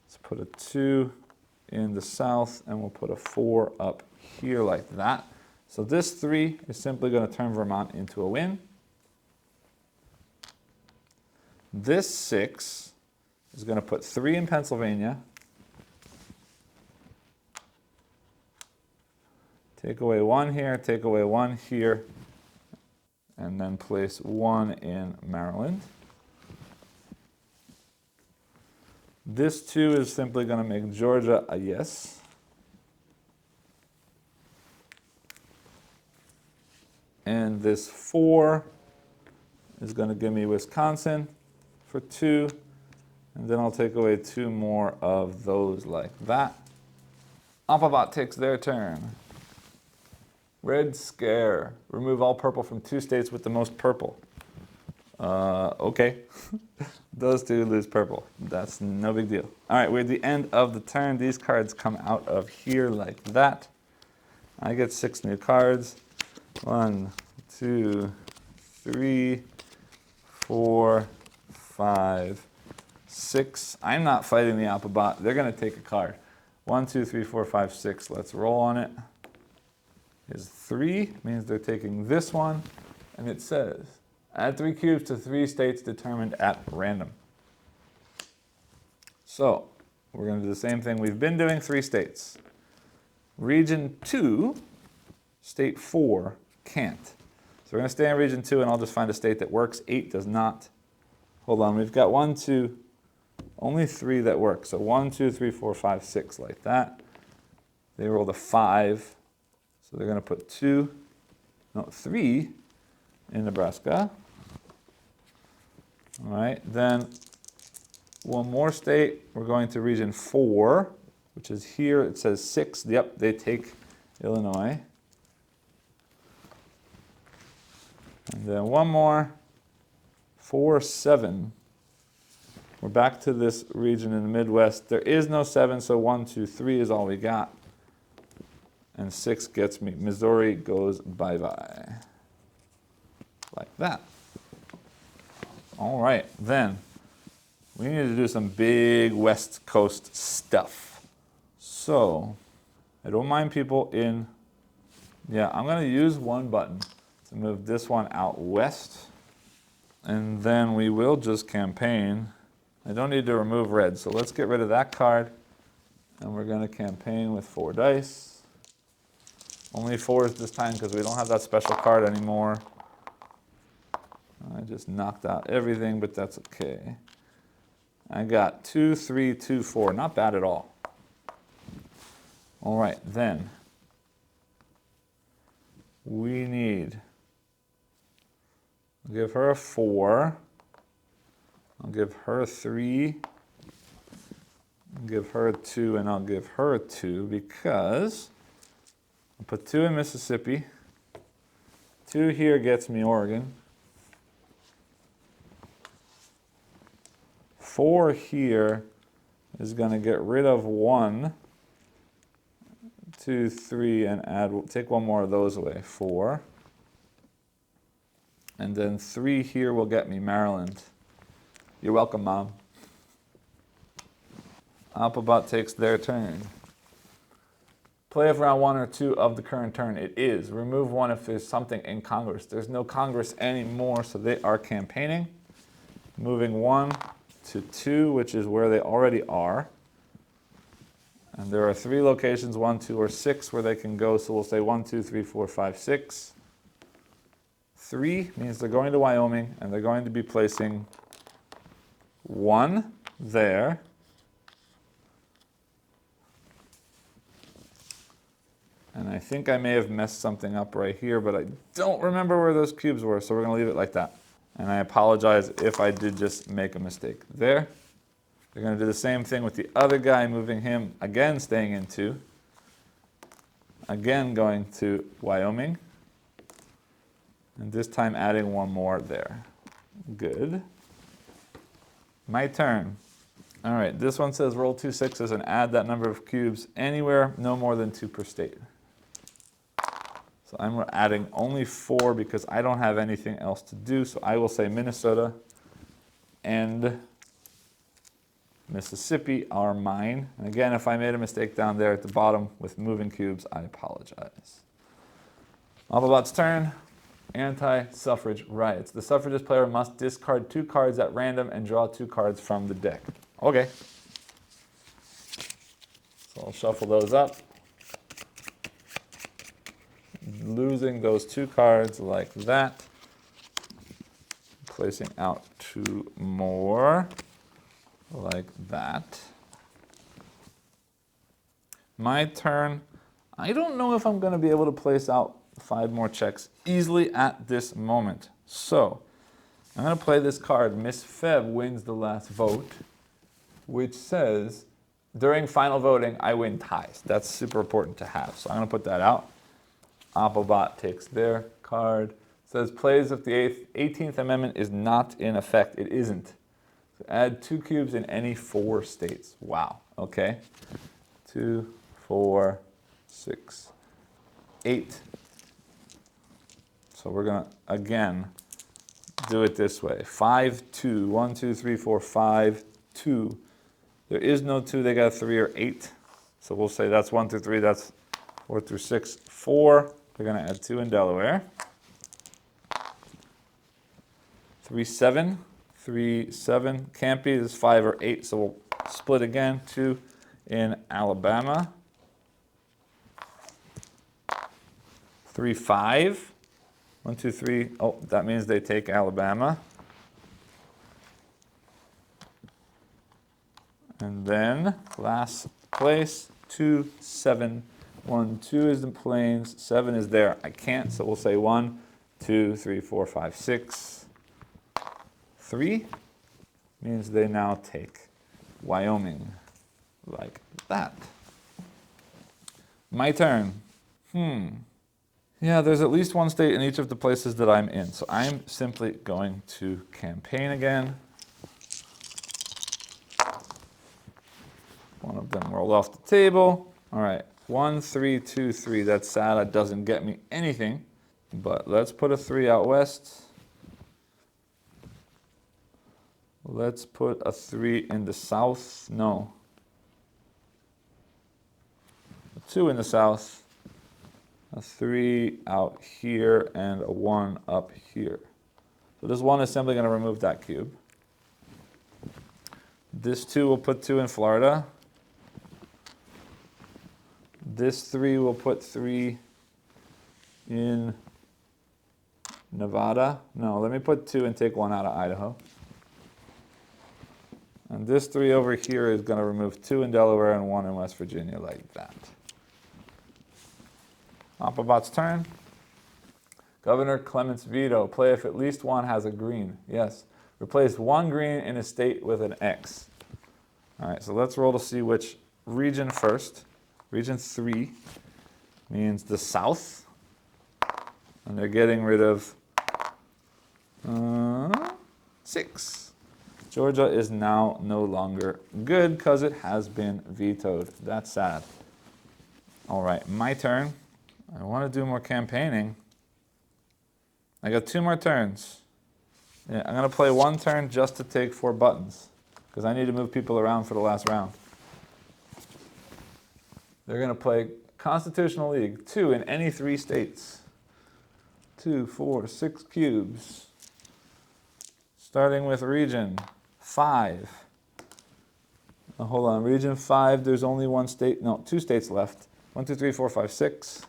Let's put a 2 in the South, and we'll put a 4 up here like that. So this 3 is simply going to turn Vermont into a win. This 6 is going to put 3 in Pennsylvania. Take away 1 here, take away 1 here, and then place 1 in Maryland. This 2 is simply going to make Georgia a yes. And this 4 is going to give me Wisconsin for 2. And then I'll take away 2 more of those like that. Alphabot takes their turn. Red Scare. Remove all purple from 2 states with the most purple. Okay. Those two lose purple. That's no big deal. All right, we're at the end of the turn. These cards come out of here like that. I get 6 new cards. 1, 2, 3, 4, 5, 6. I'm not fighting the Applebot. They're going to take a card. 1, 2, 3, 4, 5, 6. Let's roll on it. Is 3, means they're taking this one. And it says, add 3 cubes to 3 states determined at random. So, we're going to do the same thing we've been doing, 3 states. Region 2, state 4, can't. So we're going to stay in region 2 and I'll just find a state that works. 8 does not. Hold on, we've got 1, 2, only 3 that work. So 1, 2, 3, 4, 5, 6 like that. They rolled a 5. So they're going to put 3 in Nebraska. All right, then one more state. We're going to region 4, which is here. It says 6. Yep, they take Illinois. And then one more. 4, 7. We're back to this region in the Midwest. There is no 7, so 1, 2, 3 is all we got. And 6 gets me. Missouri goes bye-bye. Like that. All right, then we need to do some big West Coast stuff. So I don't mind people in, I'm going to use one button to move this one out west. And then we will just campaign. I don't need to remove red, so let's get rid of that card. And we're going to campaign with 4 dice. Only 4s this time because we don't have that special card anymore. I just knocked out everything, but that's okay. I got 2, 3, 2, 4. Not bad at all. All right, then we need, I'll give her a 4. I'll give her a 3. I'll give her a 2, and I'll give her a 2 because I'll put 2 in Mississippi. 2 here gets me Oregon. 4 here is going to get rid of 1, 2, 3, and take one more of those away. 4. And then 3 here will get me Maryland. You're welcome, Mom. Applebot takes their turn. Play of round 1 or 2 of the current turn. It is. Remove 1 if there's something in Congress. There's no Congress anymore, so they are campaigning. Moving 1 to 2, which is where they already are. And there are 3 locations, 1, 2, or 6, where they can go. So we'll say 1, 2, 3, 4, 5, 6. 3 means they're going to Wyoming, and they're going to be placing 1 there. And I think I may have messed something up right here, but I don't remember where those cubes were, so we're going to leave it like that. And I apologize if I did just make a mistake there. They're going to do the same thing with the other guy, moving him, again staying in 2. Again going to Wyoming. And this time adding 1 more there. Good. My turn. All right, this one says roll 2 6s and add that number of cubes anywhere, no more than 2 per state. So I'm adding only 4 because I don't have anything else to do. So I will say Minnesota and Mississippi are mine. And again, if I made a mistake down there at the bottom with moving cubes, I apologize. Applebot's turn. Anti-suffrage riots. The suffragist player must discard 2 cards at random and draw 2 cards from the deck. Okay. So I'll shuffle those up. Losing those 2 cards like that. Placing out 2 more like that. My turn. I don't know if I'm going to be able to place out 5 more checks easily at this moment. So I'm going to play this card. Miss Feb wins the last vote, which says during final voting, I win ties. That's super important to have. So I'm going to put that out. Applebot takes their card, says plays if the 18th Amendment is not in effect. It isn't. So add 2 cubes in any 4 states. Wow. Okay. 2, 4, 6, 8. So we're going to, again, do it this way. 5, 2. 1, 2, 3, 4, 5, 2. There is no 2. They got 3 or 8. So we'll say that's 1 through 3. That's 4 through 6. 4. They're going to add 2 in Delaware. 3, 7. 3, 7. Can't be. This is 5 or 8. So we'll split again. 2 in Alabama. 3, 5. 1, 2, 3. Oh, that means they take Alabama. And then last place, 2, 7. 1, 2 is the plains. 7 is there. I can't, so we'll say 1, 2, 3, 4, 5, 6. 3 means they now take Wyoming, like that. My turn. Yeah, there's at least 1 state in each of the places that I'm in. So I'm simply going to campaign again. One of them rolled off the table. All right, 1, 3, 2, 3. That's sad. That doesn't get me anything. But let's put a 3 out west. Let's put a 3 in the south. No. A 2 in the south. A 3 out here, and a 1 up here. So this 1 is simply going to remove that cube. This 2 will put 2 in Florida. This 3 will put 3 in Nevada. No, let me put 2 and take 1 out of Idaho. And this 3 over here is going to remove 2 in Delaware and 1 in West Virginia, like that. Oppabot's turn. Governor Clement's veto. Play if at least 1 has a green. Yes. Replace 1 green in a state with an X. All right, so let's roll to see which region first. Region 3 means the south. And they're getting rid of 6. Georgia is now no longer good because it has been vetoed. That's sad. All right, my turn. I want to do more campaigning. I got 2 more turns. Yeah, I'm going to play 1 turn just to take 4 buttons because I need to move people around for the last round. They're going to play Constitutional League, 2 in any 3 states. 2, 4, 6 cubes. Starting with Region 5. Now, hold on, Region 5, there's only 1 state, no, 2 states left. 1, 2, 3, 4, 5, 6.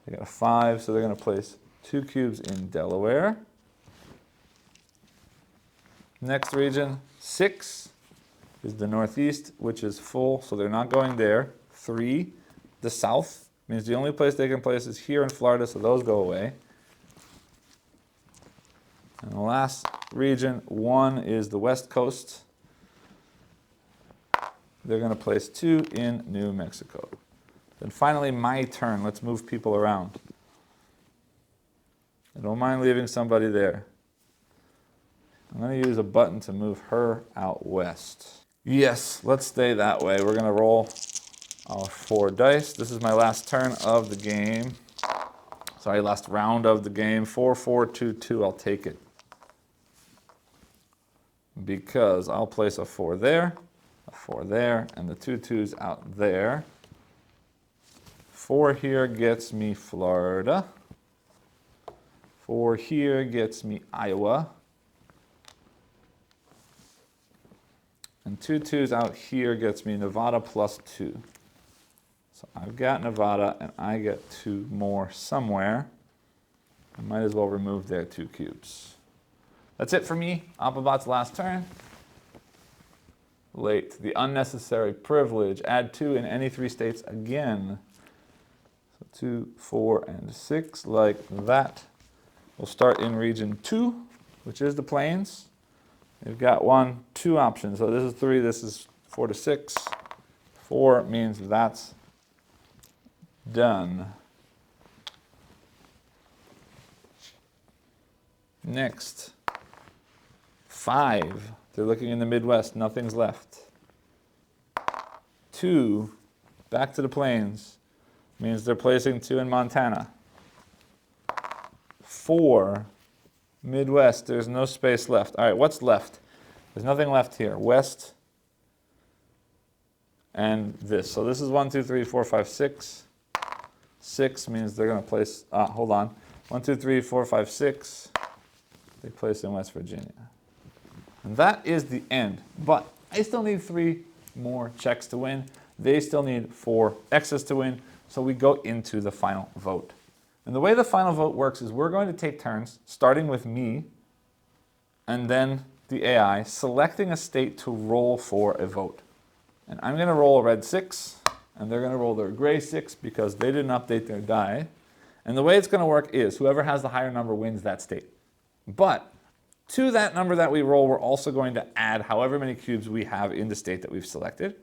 They got a 5, so they're going to place 2 cubes in Delaware. Next region, 6, is the Northeast, which is full, so they're not going there. 3, the South, means the only place they can place is here in Florida, so those go away. And the last region, 1, is the West Coast. They're going to place 2 in New Mexico. Then finally, my turn. Let's move people around. I don't mind leaving somebody there. I'm going to use a button to move her out west. Yes, let's stay that way. We're going to roll our 4 dice. This is my last turn of the game. Sorry, last round of the game. 4, 4, 2, 2. I'll take it. Because I'll place a 4 there, a 4 there, and the 2 2s out there. 4 here gets me Florida. 4 here gets me Iowa. And 2 2s out here gets me Nevada plus 2. So I've got Nevada, and I get 2 more somewhere. I might as well remove their 2 cubes. That's it for me. Oppabot's last turn. Late. The unnecessary privilege. Add 2 in any 3 states again. 2, 4, and 6, like that. We'll start in region 2, which is the plains. We've got 1, 2 options. So this is 3, this is 4 to 6. 4 means that's done. Next, 5. They're looking in the Midwest, nothing's left. 2, back to the plains, means they're placing 2 in Montana. 4, Midwest, there's no space left. All right, what's left? There's nothing left here. West and this. So this is 1, 2, 3, 4, 5, 6. 6 means they're going to place, hold on. 1, 2, 3, 4, 5, 6. They place in West Virginia. And that is the end. But I still need 3 more checks to win. They still need 4 X's to win. So we go into the final vote. And the way the final vote works is we're going to take turns, starting with me, and then the AI, selecting a state to roll for a vote. And I'm going to roll a red 6, and they're going to roll their gray 6 because they didn't update their die. And the way it's going to work is whoever has the higher number wins that state. But to that number that we roll, we're also going to add however many cubes we have in the state that we've selected.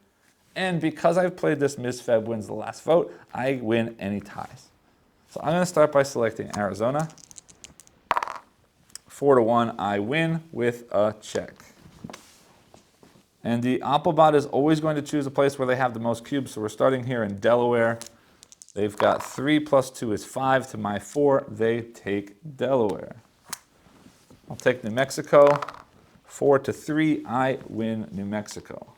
And because I've played this Ms. Feb wins the last vote, I win any ties. So I'm going to start by selecting Arizona. 4-1, I win with a check. And the Applebot is always going to choose a place where they have the most cubes. So we're starting here in Delaware. They've got 3 plus 2 is 5 to my 4. They take Delaware. I'll take New Mexico. 4-3, I win New Mexico.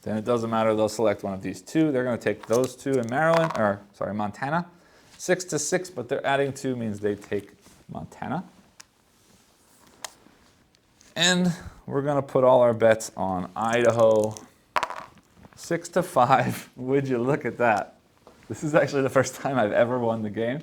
Then it doesn't matter, they'll select one of these 2. They're going to take those 2 in Montana. 6-6, but they're adding 2 means they take Montana. And we're going to put all our bets on Idaho. 6-5, would you look at that? This is actually the first time I've ever won the game.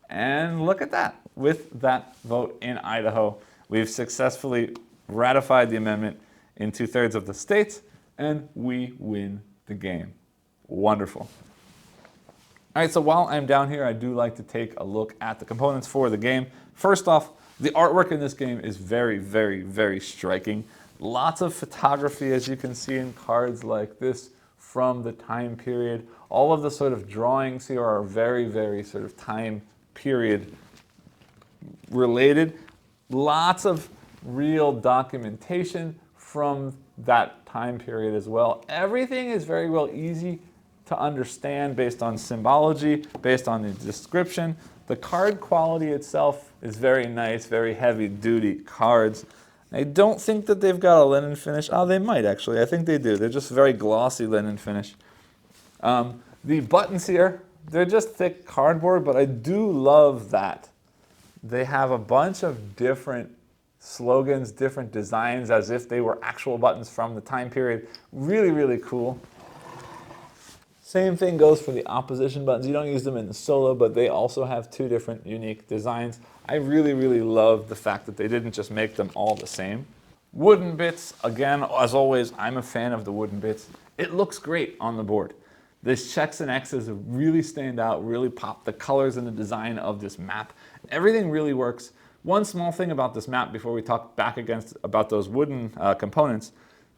And look at that. With that vote in Idaho, we've successfully ratified the amendment in 2/3 of the states, and we win the game. Wonderful. All right, so while I'm down here, I do like to take a look at the components for the game. First off, the artwork in this game is very, very, very striking. Lots of photography, as you can see in cards like this from the time period. All of the sort of drawings here are very, very sort of time period related. Lots of real documentation from that time period as well. Everything is very well easy to understand based on symbology, based on the description. The card quality itself is very nice, very heavy duty cards. I don't think that they've got a linen finish. Oh, they might actually. I think they do. They're just very glossy linen finish. The buttons here, they're just thick cardboard, but I do love that they have a bunch of different slogans, different designs as if they were actual buttons from the time period. Really, really cool. Same thing goes for the opposition buttons. You don't use them in the solo, but they also have 2 different unique designs. I really, really love the fact that they didn't just make them all the same. Wooden bits, again, as always, I'm a fan of the wooden bits. It looks great on the board. These checks and X's really stand out, really pop. The colors and the design of this map, everything really works. One small thing about this map before we talk back about those wooden components,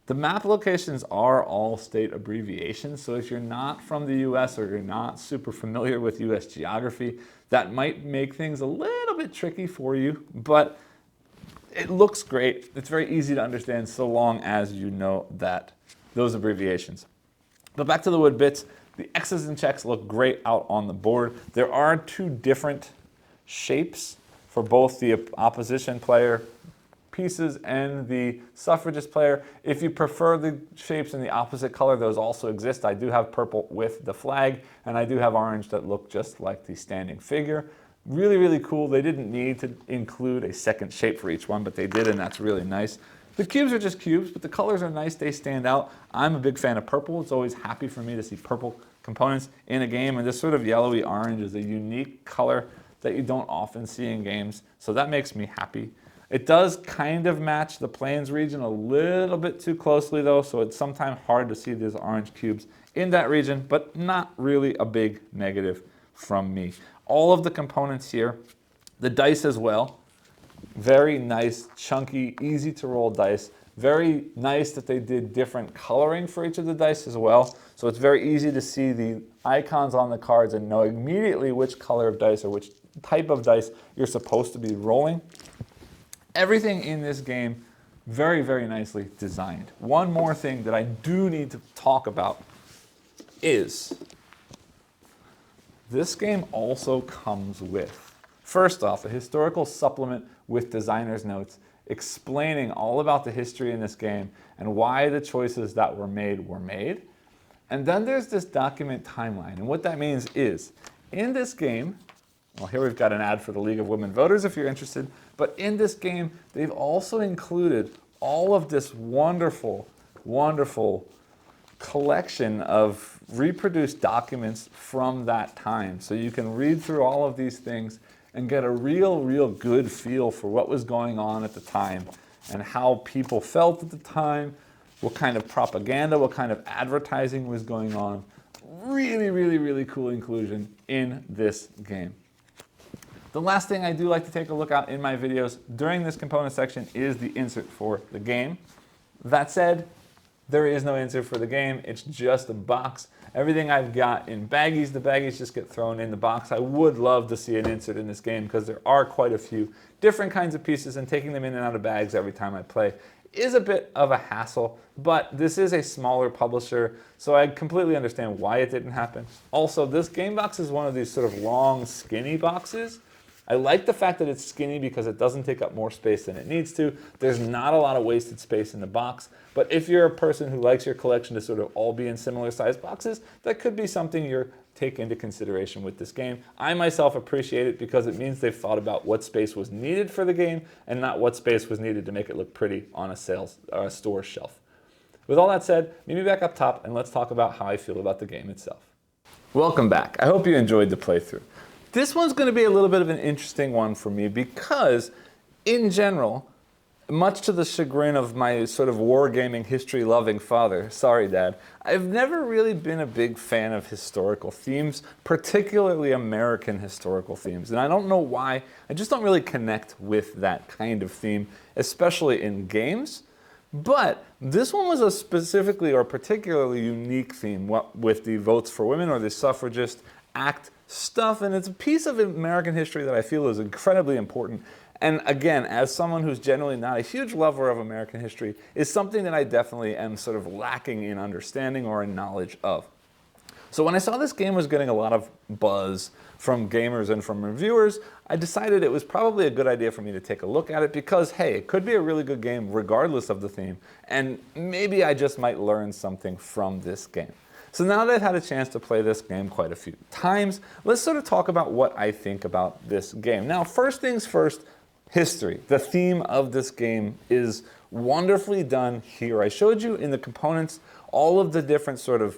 the map locations are all state abbreviations. So if you're not from the US or you're not super familiar with US geography, that might make things a little bit tricky for you, but it looks great. It's very easy to understand so long as you know that those abbreviations. But back to the wood bits, the X's and checks look great out on the board. There are 2 different shapes for both the opposition player pieces and the suffragist player. If you prefer the shapes in the opposite color, those also exist. I do have purple with the flag, and I do have orange that look just like the standing figure. Really, really cool. They didn't need to include a second shape for each one, but they did, and that's really nice. The cubes are just cubes, but the colors are nice. They stand out. I'm a big fan of purple. It's always happy for me to see purple components in a game, and this sort of yellowy orange is a unique color that you don't often see in games, so that makes me happy. It does kind of match the Plains region a little bit too closely though, so it's sometimes hard to see these orange cubes in that region, but not really a big negative from me. All of the components here, the dice as well, very nice, chunky, easy to roll dice, Very nice that they did different coloring for each of the dice as well. So it's very easy to see the icons on the cards and know immediately which color of dice or which type of dice you're supposed to be rolling. Everything in this game very, very nicely designed. One more thing that I do need to talk about is this game also comes with, first off, a historical supplement with designer's notes explaining all about the history in this game and why the choices that were made. And then there's this document timeline. And what that means is, in this game, well, here we've got an ad for the League of Women Voters if you're interested, but in this game, they've also included all of this wonderful, wonderful collection of reproduced documents from that time. So you can read through all of these things and get a real good feel for what was going on at the time and how people felt at the time, what kind of propaganda, what kind of advertising was going on. Really cool inclusion in this game. The last thing I do like to take a look at in my videos during this component section is the insert for the game. That said, there is no insert for the game. It's just a box. Everything I've got in baggies, the baggies just get thrown in the box. I would love to see an insert in this game because there are quite a few different kinds of pieces, and taking them in and out of bags every time I play is a bit of a hassle, but this is a smaller publisher, so I completely understand why it didn't happen. Also, this game box is one of these sort of long, skinny boxes. I like the fact that it's skinny because it doesn't take up more space than it needs to. There's not a lot of wasted space in the box, but if you're a person who likes your collection to sort of all be in similar sized boxes, that could be something you're take into consideration with this game. I myself appreciate it because it means they've thought about what space was needed for the game and not what space was needed to make it look pretty on a store shelf. With all that said, meet me back up top and let's talk about how I feel about the game itself. Welcome back. I hope you enjoyed the playthrough. This one's going to be a little bit of an interesting one for me because, in general, much to the chagrin of my sort of wargaming history-loving father, sorry Dad, I've never really been a big fan of historical themes, particularly American historical themes. And I don't know why, I just don't really connect with that kind of theme, especially in games. But this one was a specifically or particularly unique theme with the Votes for Women or the Suffragist Act stuff, and it's a piece of American history that I feel is incredibly important. And again, as someone who's generally not a huge lover of American history, is something that I definitely am sort of lacking in understanding or in knowledge of. So when I saw this game was getting a lot of buzz from gamers and from reviewers, I decided it was probably a good idea for me to take a look at it because, hey, it could be a really good game regardless of the theme, and maybe I just might learn something from this game. So now that I've had a chance to play this game quite a few times, let's sort of talk about what I think about this game. Now, first things first, history. The theme of this game is wonderfully done here. I showed you in the components all of the different sort of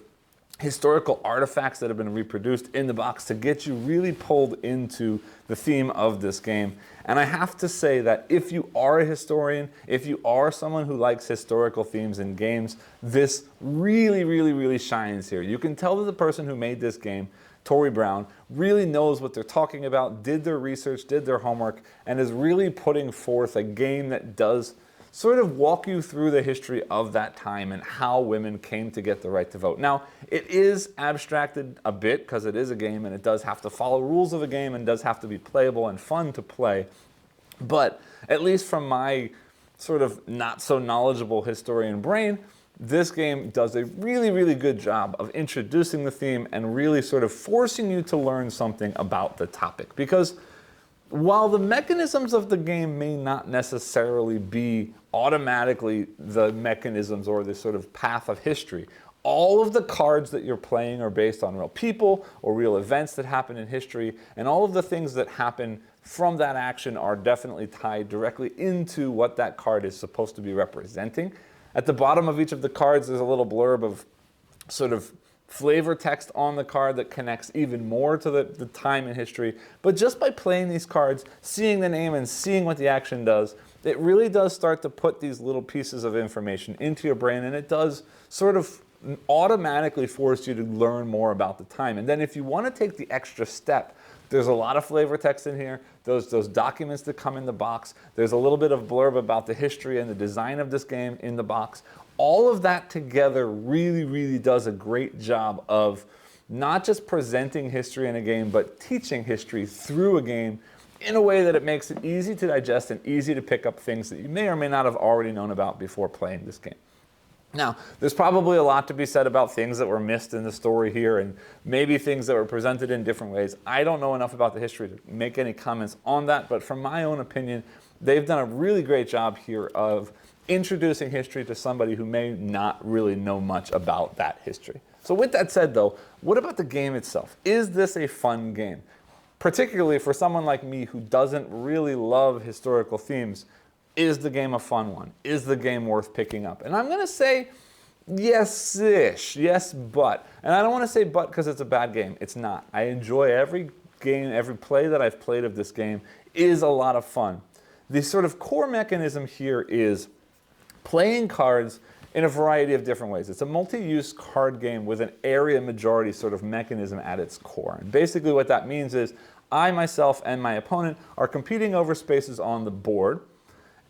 historical artifacts that have been reproduced in the box to get you really pulled into the theme of this game. And I have to say that if you are a historian, if you are someone who likes historical themes in games, this really shines here. You can tell that the person who made this game, Tory Brown, really knows what they're talking about, did their research, did their homework, and is really putting forth a game that does sort of walk you through the history of that time and how women came to get the right to vote. Now, it is abstracted a bit because it is a game and it does have to follow rules of a game and does have to be playable and fun to play. But at least from my sort of not so knowledgeable historian brain, this game does a really good job of introducing the theme and really sort of forcing you to learn something about the topic. Because while the mechanisms of the game may not necessarily be automatically the mechanisms or the sort of path of history, all of the cards that you're playing are based on real people or real events that happen in history, and all of the things that happen from that action are definitely tied directly into what that card is supposed to be representing. At the bottom of each of the cards, there's a little blurb of sort of flavor text on the card that connects even more to the time in history. But just by playing these cards, seeing the name and seeing what the action does, it really does start to put these little pieces of information into your brain, and it does sort of automatically force you to learn more about the time. And then if you want to take the extra step, there's a lot of flavor text in here, those documents that come in the box, there's a little bit of blurb about the history and the design of this game in the box. All of that together really, really does a great job of not just presenting history in a game, but teaching history through a game in a way that it makes it easy to digest and easy to pick up things that you may or may not have already known about before playing this game. Now, there's probably a lot to be said about things that were missed in the story here and maybe things that were presented in different ways. I don't know enough about the history to make any comments on that, but from my own opinion, they've done a really great job here of introducing history to somebody who may not really know much about that history. So with that said, though, what about the game itself? Is this a fun game? Particularly for someone like me who doesn't really love historical themes, is the game a fun one? Is the game worth picking up? And I'm going to say yes-ish, yes, but. And I don't want to say but because it's a bad game. It's not. I enjoy every game, every play that I've played of this game is a lot of fun. The sort of core mechanism here is playing cards in a variety of different ways. It's a multi-use card game with an area majority sort of mechanism at its core. And basically what that means is I, myself, and my opponent are competing over spaces on the board.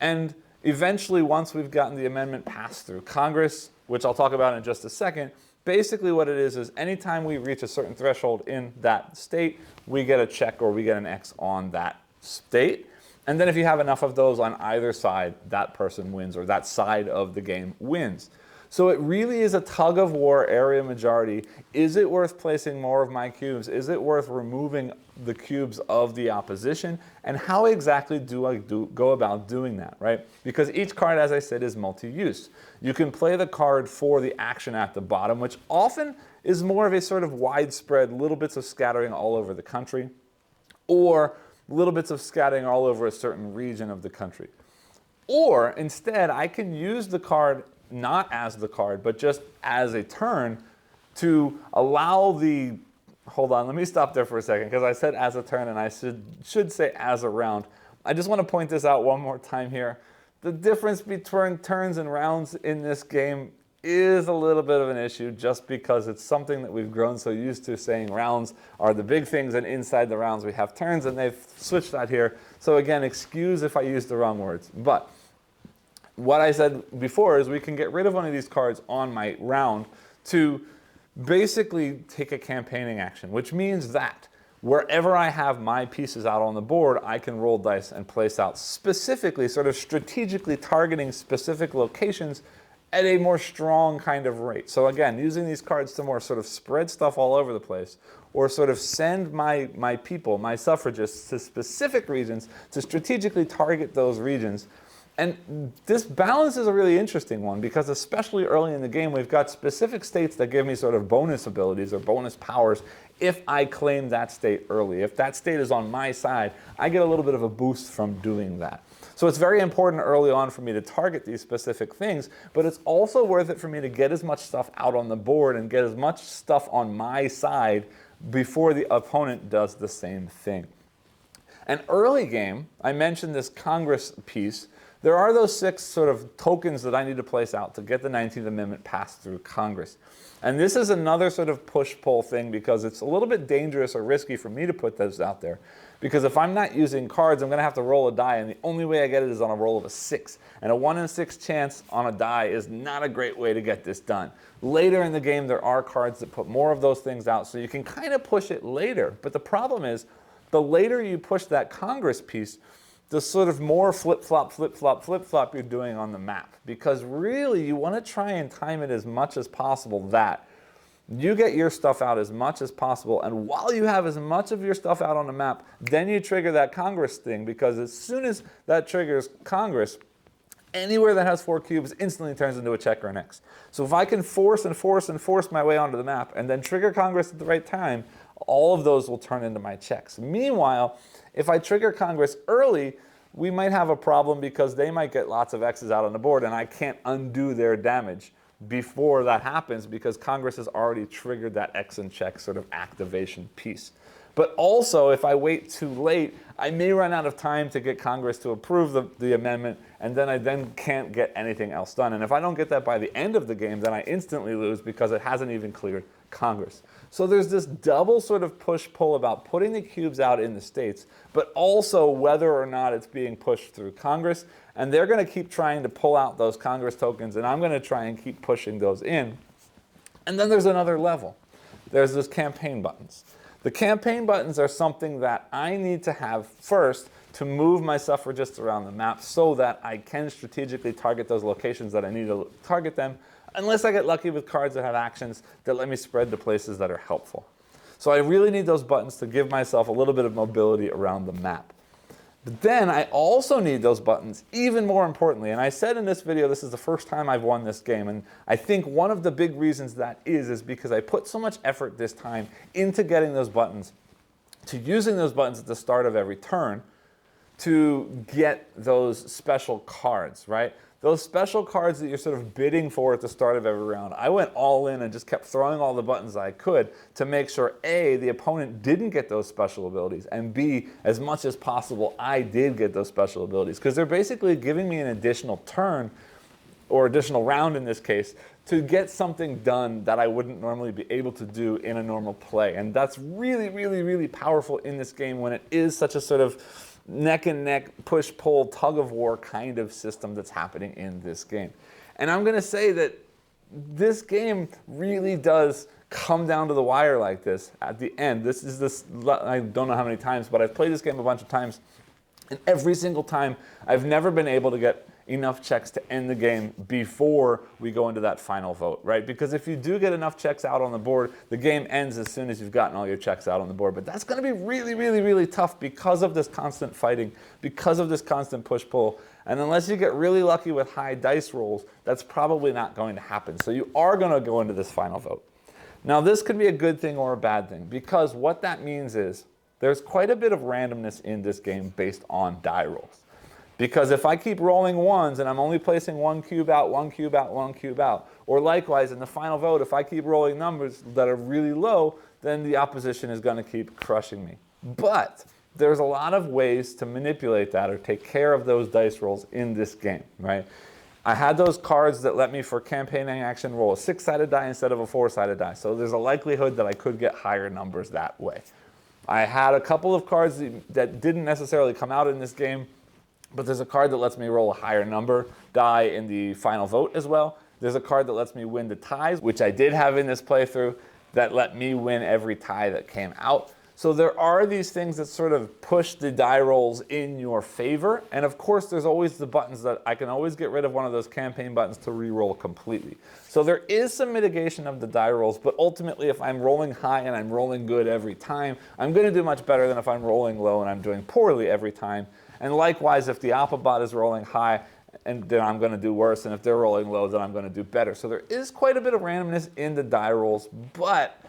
And eventually, once we've gotten the amendment passed through Congress, which I'll talk about in just a second, basically what it is anytime we reach a certain threshold in that state, we get a check or we get an X on that state. And then if you have enough of those on either side, that person wins, or that side of the game wins. So it really is a tug of war area majority. Is it worth placing more of my cubes? Is it worth removing the cubes of the opposition? And how exactly do I go about doing that, right? Because each card, as I said, is multi-use. You can play the card for the action at the bottom, which often is more of a sort of widespread, little bits of scattering all over the country, or little bits of scattering all over a certain region of the country. Or instead, I can use the card not as the card, but just as a turn to allow the, hold on, let me stop there for a second, because I said as a turn and I should say as a round. I just want to point this out one more time here. The difference between turns and rounds in this game is a little bit of an issue just because it's something that we've grown so used to saying rounds are the big things and inside the rounds we have turns, and they've switched that here. So again, excuse if I use the wrong words. But what I said before is we can get rid of one of these cards on my round to basically take a campaigning action, which means that wherever I have my pieces out on the board, I can roll dice and place out specifically, sort of strategically targeting specific locations at a more strong kind of rate. So again, using these cards to more sort of spread stuff all over the place, or sort of send my people, my suffragists, to specific regions to strategically target those regions. And this balance is a really interesting one because especially early in the game, we've got specific states that give me sort of bonus abilities or bonus powers if I claim that state early. If that state is on my side, I get a little bit of a boost from doing that. So it's very important early on for me to target these specific things, but it's also worth it for me to get as much stuff out on the board and get as much stuff on my side before the opponent does the same thing. An early game, I mentioned this Congress piece. There are those 6 sort of tokens that I need to place out to get the 19th Amendment passed through Congress. And this is another sort of push-pull thing because it's a little bit dangerous or risky for me to put those out there. Because if I'm not using cards, I'm going to have to roll a die, and the only way I get it is on a roll of a 6. And a 1 in 6 chance on a die is not a great way to get this done. Later in the game, there are cards that put more of those things out, so you can kind of push it later. But the problem is, the later you push that Congress piece, the sort of more flip-flop, flip-flop, flip-flop you're doing on the map. Because really, you want to try and time it as much as possible that you get your stuff out as much as possible, and while you have as much of your stuff out on the map, then you trigger that Congress thing, because as soon as that triggers Congress, anywhere that has 4 cubes instantly turns into a check or an X. So if I can force and force and force my way onto the map and then trigger Congress at the right time, all of those will turn into my checks. Meanwhile, if I trigger Congress early, we might have a problem because they might get lots of X's out on the board and I can't undo their damage. before that happens because Congress has already triggered that X and check sort of activation piece. But also, if I wait too late, I may run out of time to get Congress to approve the amendment, and then I can't get anything else done. And if I don't get that by the end of the game, then I instantly lose because it hasn't even cleared Congress. So there's this double sort of push-pull about putting the cubes out in the states, but also whether or not it's being pushed through Congress. And they're going to keep trying to pull out those Congress tokens, and I'm going to try and keep pushing those in. And then there's another level. There's those campaign buttons. The campaign buttons are something that I need to have first to move my suffragists around the map so that I can strategically target those locations that I need to target them, unless I get lucky with cards that have actions that let me spread to places that are helpful. So I really need those buttons to give myself a little bit of mobility around the map. But then I also need those buttons even more importantly, and I said in this video this is the first time I've won this game, and I think one of the big reasons that is because I put so much effort this time into getting those buttons, to using those buttons at the start of every turn to get those special cards, right? Those special cards that you're sort of bidding for at the start of every round. I went all in and just kept throwing all the buttons I could to make sure A, the opponent didn't get those special abilities, and B, as much as possible, I did get those special abilities. Because they're basically giving me an additional turn, or additional round in this case, to get something done that I wouldn't normally be able to do in a normal play. And that's really, really, really powerful in this game when it is such a sort of neck and neck, push-pull, tug-of-war kind of system that's happening in this game. And I'm going to say that this game really does come down to the wire like this at the end. I don't know how many times, but I've played this game a bunch of times, and every single time I've never been able to get enough checks to end the game before we go into that final vote, right? Because if you do get enough checks out on the board, the game ends as soon as you've gotten all your checks out on the board. But that's going to be really, really, really tough because of this constant fighting, because of this constant push-pull. And unless you get really lucky with high dice rolls, that's probably not going to happen. So you are going to go into this final vote. Now, this could be a good thing or a bad thing, because what that means is there's quite a bit of randomness in this game based on die rolls. Because if I keep rolling ones and I'm only placing one cube out, one cube out, one cube out, or likewise in the final vote, if I keep rolling numbers that are really low, then the opposition is going to keep crushing me. But there's a lot of ways to manipulate that or take care of those dice rolls in this game, right? I had those cards that let me, for campaigning action, roll a 6-sided die instead of a 4-sided die. So there's a likelihood that I could get higher numbers that way. I had a couple of cards that didn't necessarily come out in this game, but there's a card that lets me roll a higher number die in the final vote as well. There's a card that lets me win the ties, which I did have in this playthrough, that let me win every tie that came out. So there are these things that sort of push the die rolls in your favor. And of course, there's always the buttons that I can always get rid of one of those campaign buttons to re-roll completely. So there is some mitigation of the die rolls, but ultimately, if I'm rolling high and I'm rolling good every time, I'm going to do much better than if I'm rolling low and I'm doing poorly every time. And likewise, if the Alphabot is rolling high, and then I'm going to do worse, and if they're rolling low, then I'm going to do better. So there is quite a bit of randomness in the die rolls, but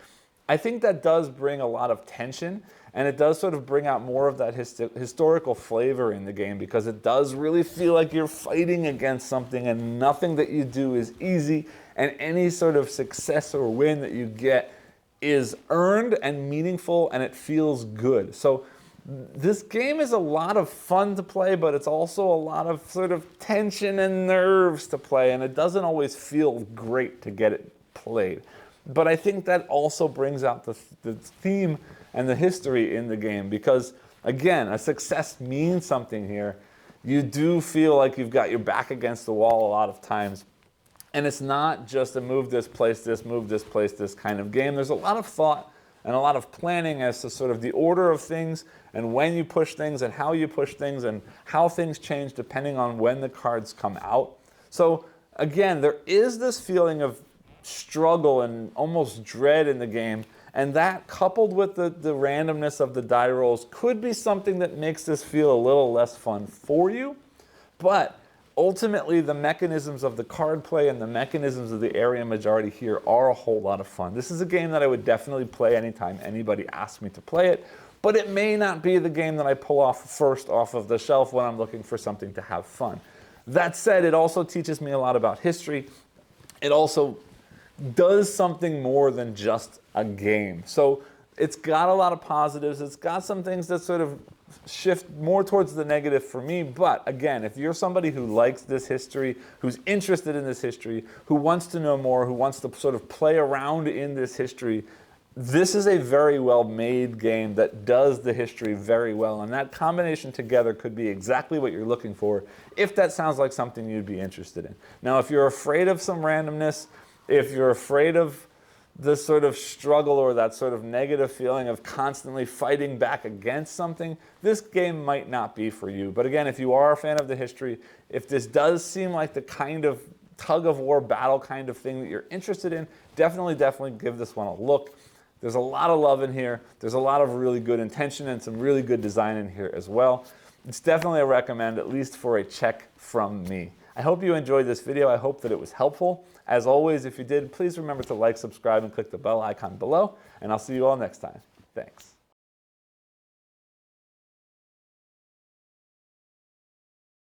I think that does bring a lot of tension, and it does sort of bring out more of that historical flavor in the game, because it does really feel like you're fighting against something, and nothing that you do is easy, and any sort of success or win that you get is earned and meaningful, and it feels good. So this game is a lot of fun to play, but it's also a lot of sort of tension and nerves to play, and it doesn't always feel great to get it played. But I think that also brings out the theme and the history in the game, because, again, a success means something here. You do feel like you've got your back against the wall a lot of times, and it's not just a move this, place this kind of game. There's a lot of thought and a lot of planning as to sort of the order of things and when you push things and how you push things and how things change depending on when the cards come out. So again, there is this feeling of struggle and almost dread in the game, and that, coupled with the randomness of the die rolls, could be something that makes this feel a little less fun for you. But ultimately, the mechanisms of the card play and the mechanisms of the area majority here are a whole lot of fun. This is a game that I would definitely play anytime anybody asks me to play it, but it may not be the game that I pull off first off of the shelf when I'm looking for something to have fun. That said, it also teaches me a lot about history. it also does something more than just a game. So it's got a lot of positives. It's got some things that sort of shift more towards the negative for me. But again, if you're somebody who likes this history, who's interested in this history, who wants to know more, who wants to sort of play around in this history, this is a very well made game that does the history very well. And that combination together could be exactly what you're looking for if that sounds like something you'd be interested in. Now, if you're afraid of some randomness, if you're afraid of the sort of struggle or that sort of negative feeling of constantly fighting back against something, this game might not be for you. But again, if you are a fan of the history, if this does seem like the kind of tug of war battle kind of thing that you're interested in, definitely give this one a look. There's a lot of love in here. There's a lot of really good intention and some really good design in here as well. It's definitely a recommend, at least for a check from me. I hope you enjoyed this video. I hope that it was helpful. As always, if you did, please remember to like, subscribe, and click the bell icon below, and I'll see you all next time. Thanks.